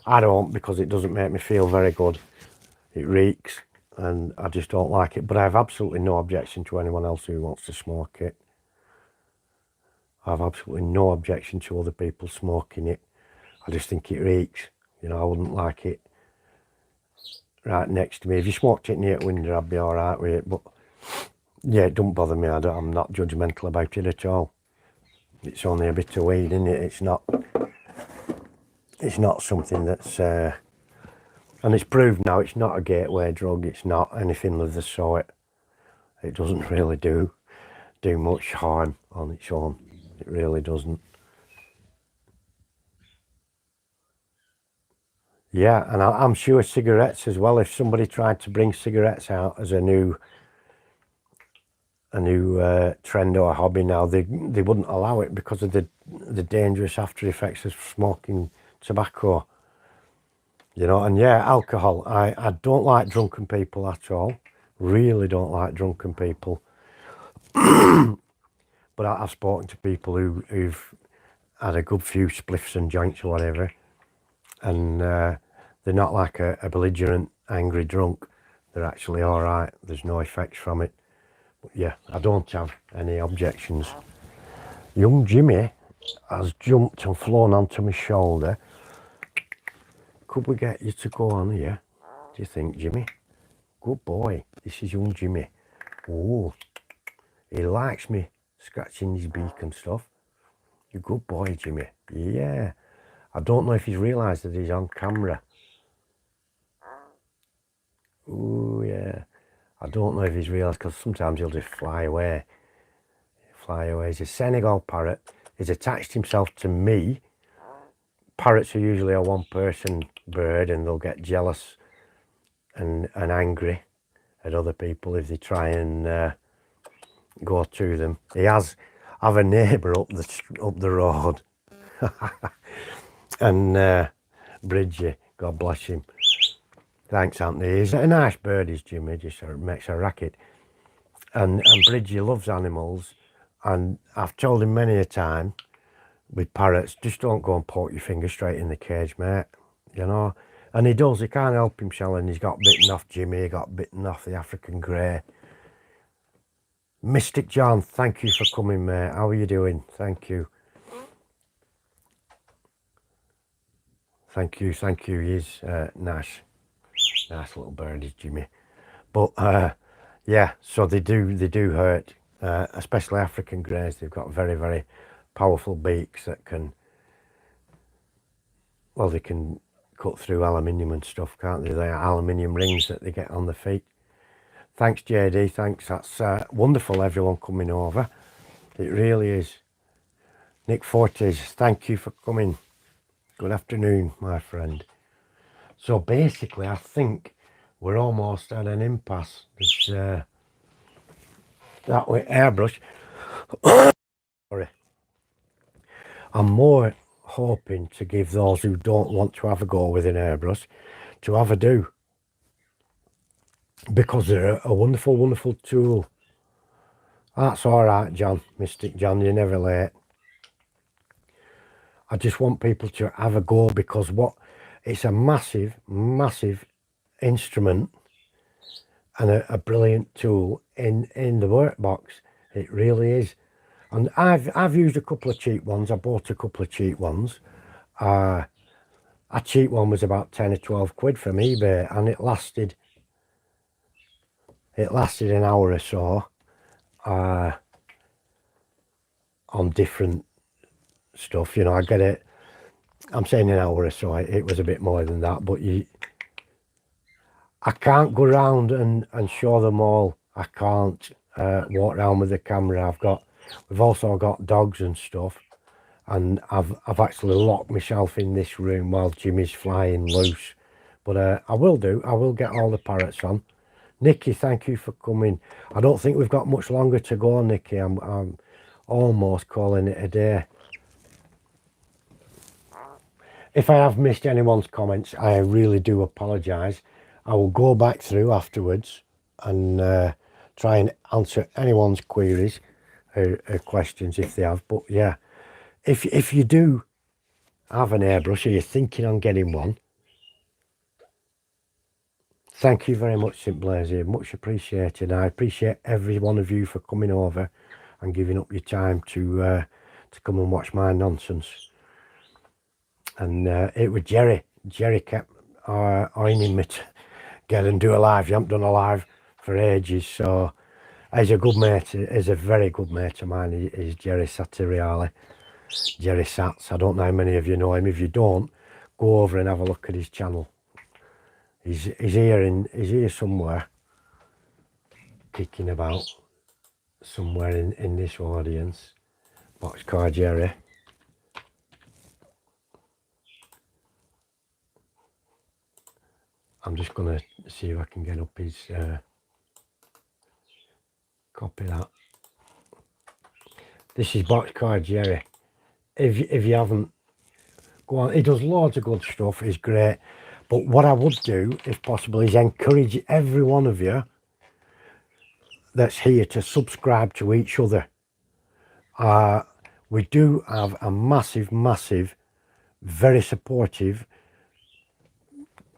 I don't, because it doesn't make me feel very good. It reeks and I just don't like it, but I have absolutely no objection to anyone else who wants to smoke it. I have absolutely no objection to other people smoking it. I just think it reeks. You know, I wouldn't like it right next to me. If you smoked it near the window, I'd be all right with it. But yeah, it don't bother me. I'm not judgmental about it at all. It's only a bit of weed, isn't it? It's not something that's, and it's proved now, it's not a gateway drug. It's not anything of the sort. It doesn't really do much harm on its own. It really doesn't. Yeah, and I'm sure cigarettes as well. If somebody tried to bring cigarettes out as a new trend or a hobby now, they wouldn't allow it because of the dangerous after effects of smoking tobacco. You know, and yeah, alcohol. I don't like drunken people at all. Really don't like drunken people. But I've spoken to people who've had a good few spliffs and joints or whatever, and they're not like a belligerent, angry drunk. They're actually all right. There's no effects from it. But yeah, I don't have any objections. Young Jimmy has jumped and flown onto my shoulder. Could we get you to go on here? Do you think, Jimmy? Good boy. This is young Jimmy. Oh, he likes me scratching his beak and stuff. You good boy, Jimmy. Yeah. I don't know if he's realised that he's on camera. Oh, yeah. I don't know if he's realised, because sometimes he'll just fly away. He's a Senegal parrot. He's attached himself to me. Parrots are usually a one-person bird, and they'll get jealous and angry at other people if they try and go to them. Have a neighbour up the road, and Bridgie, God bless him. Thanks, Anthony. He's a nice bird, is Jimmy. Just makes a racket, and Bridgie loves animals, and I've told him many a time with parrots, just don't go and poke your finger straight in the cage, mate. You know, and he does. He can't help himself, and he's got bitten off Jimmy. He got bitten off the African grey. Mystic John, thank you for coming, mate. How are you doing? Thank you. Thank you. He's nice little bird, is Jimmy. But yeah, so they do hurt, especially African greys. They've got very, very powerful beaks that can, well, they can cut through aluminium and stuff, can't they? They are aluminium rings that they get on the feet. Thanks, JD. Thanks. That's wonderful, everyone coming over. It really is. Nick Fortes, thank you for coming. Good afternoon, my friend. So basically, I think we're almost at an impasse. There's that with airbrush. Sorry. I'm more hoping to give those who don't want to have a go with an airbrush to have a do, because they're a wonderful, wonderful tool. That's all right, John, Mystic John, you're never late. I just want people to have a go, because it's a massive, massive instrument and a brilliant tool in the workbox. It really is. And I've used a couple of cheap ones. I bought a couple of cheap ones. A cheap one was about 10 or 12 quid from eBay, and it lasted an hour or so. on different stuff. You know, I get it. I'm saying an hour or so. It was a bit more than that, but I can't go around and show them all. I can't walk around with the camera. We've also got dogs and stuff, and I've actually locked myself in this room while Jimmy's flying loose. But I will get all the parrots on. Nikki, thank you for coming. I don't think we've got much longer to go, Nikki. I'm almost calling it a day. If I have missed anyone's comments, I really do apologise. I will go back through afterwards and try and answer anyone's queries or questions if they have. But yeah, if you do have an airbrush or you're thinking on getting one, thank you very much, St Blazy. Much appreciated. I appreciate every one of you for coming over and giving up your time to come and watch my nonsense. And it was Jerry. Jerry kept ironing me to get and do a live. You haven't done a live for ages, so he's a good mate. He's a very good mate of mine. He's Jerry Satiriali. Jerry Sats. I don't know how many of you know him. If you don't, go over and have a look at his channel. He's here somewhere, kicking about somewhere in this audience. Boxcar Jerry. I'm just going to see if I can get up his copy that. This is Boxcar Jerry. If you haven't, go on. He does loads of good stuff. He's great. But what I would do, if possible, is encourage every one of you that's here to subscribe to each other. We do have a massive, very supportive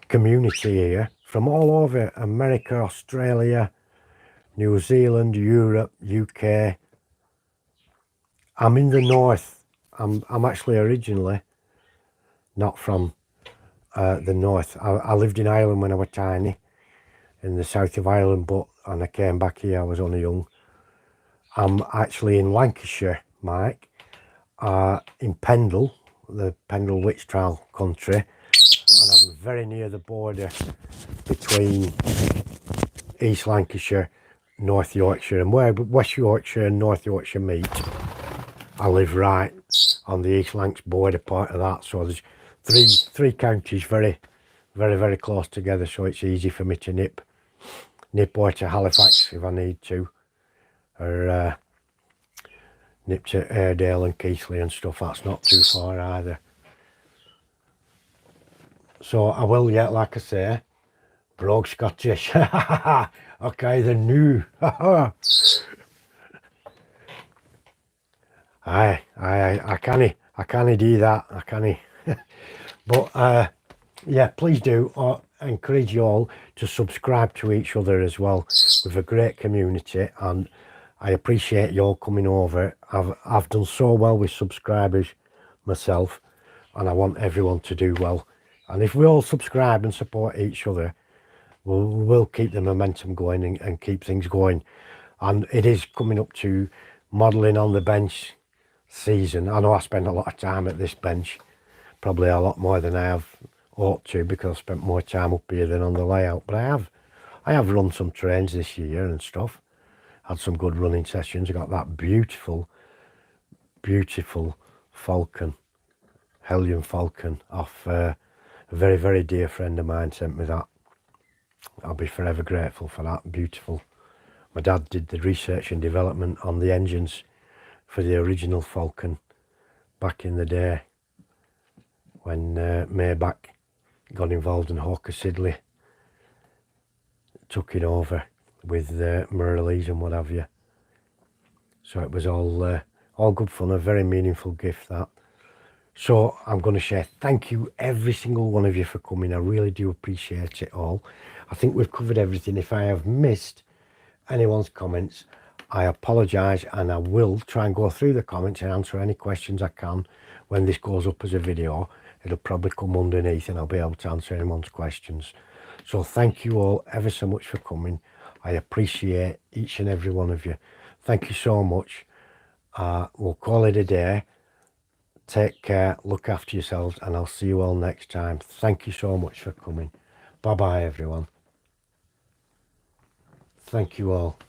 community here from all over America, Australia, New Zealand, Europe, UK. I'm in the north. I'm actually originally not from the north. I lived in Ireland when I was tiny, in the south of Ireland, and I came back here, I was only young. I'm actually in Lancashire, Mike, in Pendle, the Pendle Witch Trial country, and I'm very near the border between East Lancashire, North Yorkshire, and where West Yorkshire and North Yorkshire meet. I live right on the East Lancs border part of that, so there's three counties very close together, so it's easy for me to nip over to Halifax if I need to, or nip to Airedale and Keighley and stuff. That's not too far either. So I will, yeah, like I say, Brogue Scottish. Okay, the new. I can't do that. I can't. But yeah, please do encourage you all to subscribe to each other as well. We've a great community, and I appreciate you all coming over. I've done so well with subscribers myself, and I want everyone to do well. And if we all subscribe and support each other, we'll keep the momentum going and keep things going. And it is coming up to modelling on the bench season. I know I spend a lot of time at this bench, probably a lot more than I have ought to, because I've spent more time up here than on the layout. But I have run some trains this year and stuff. Had some good running sessions. I got that beautiful Falcon, Hellion Falcon off a very dear friend of mine sent me that. I'll be forever grateful for that. Beautiful. My dad did the research and development on the engines for the original Falcon back in the day when Maybach got involved and Hawker Siddeley took it over with Merrillese and what have you. So it was all good fun, a very meaningful gift that. So I'm going to say thank you every single one of you for coming. I really do appreciate it all. I think we've covered everything. If I have missed anyone's comments, I apologise, and I will try and go through the comments and answer any questions I can when this goes up as a video. It'll probably come underneath and I'll be able to answer anyone's questions. So thank you all ever so much for coming. I appreciate each and every one of you. Thank you so much. We'll call it a day. Take care, look after yourselves, and I'll see you all next time. Thank you so much for coming. Bye bye, everyone. Thank you all.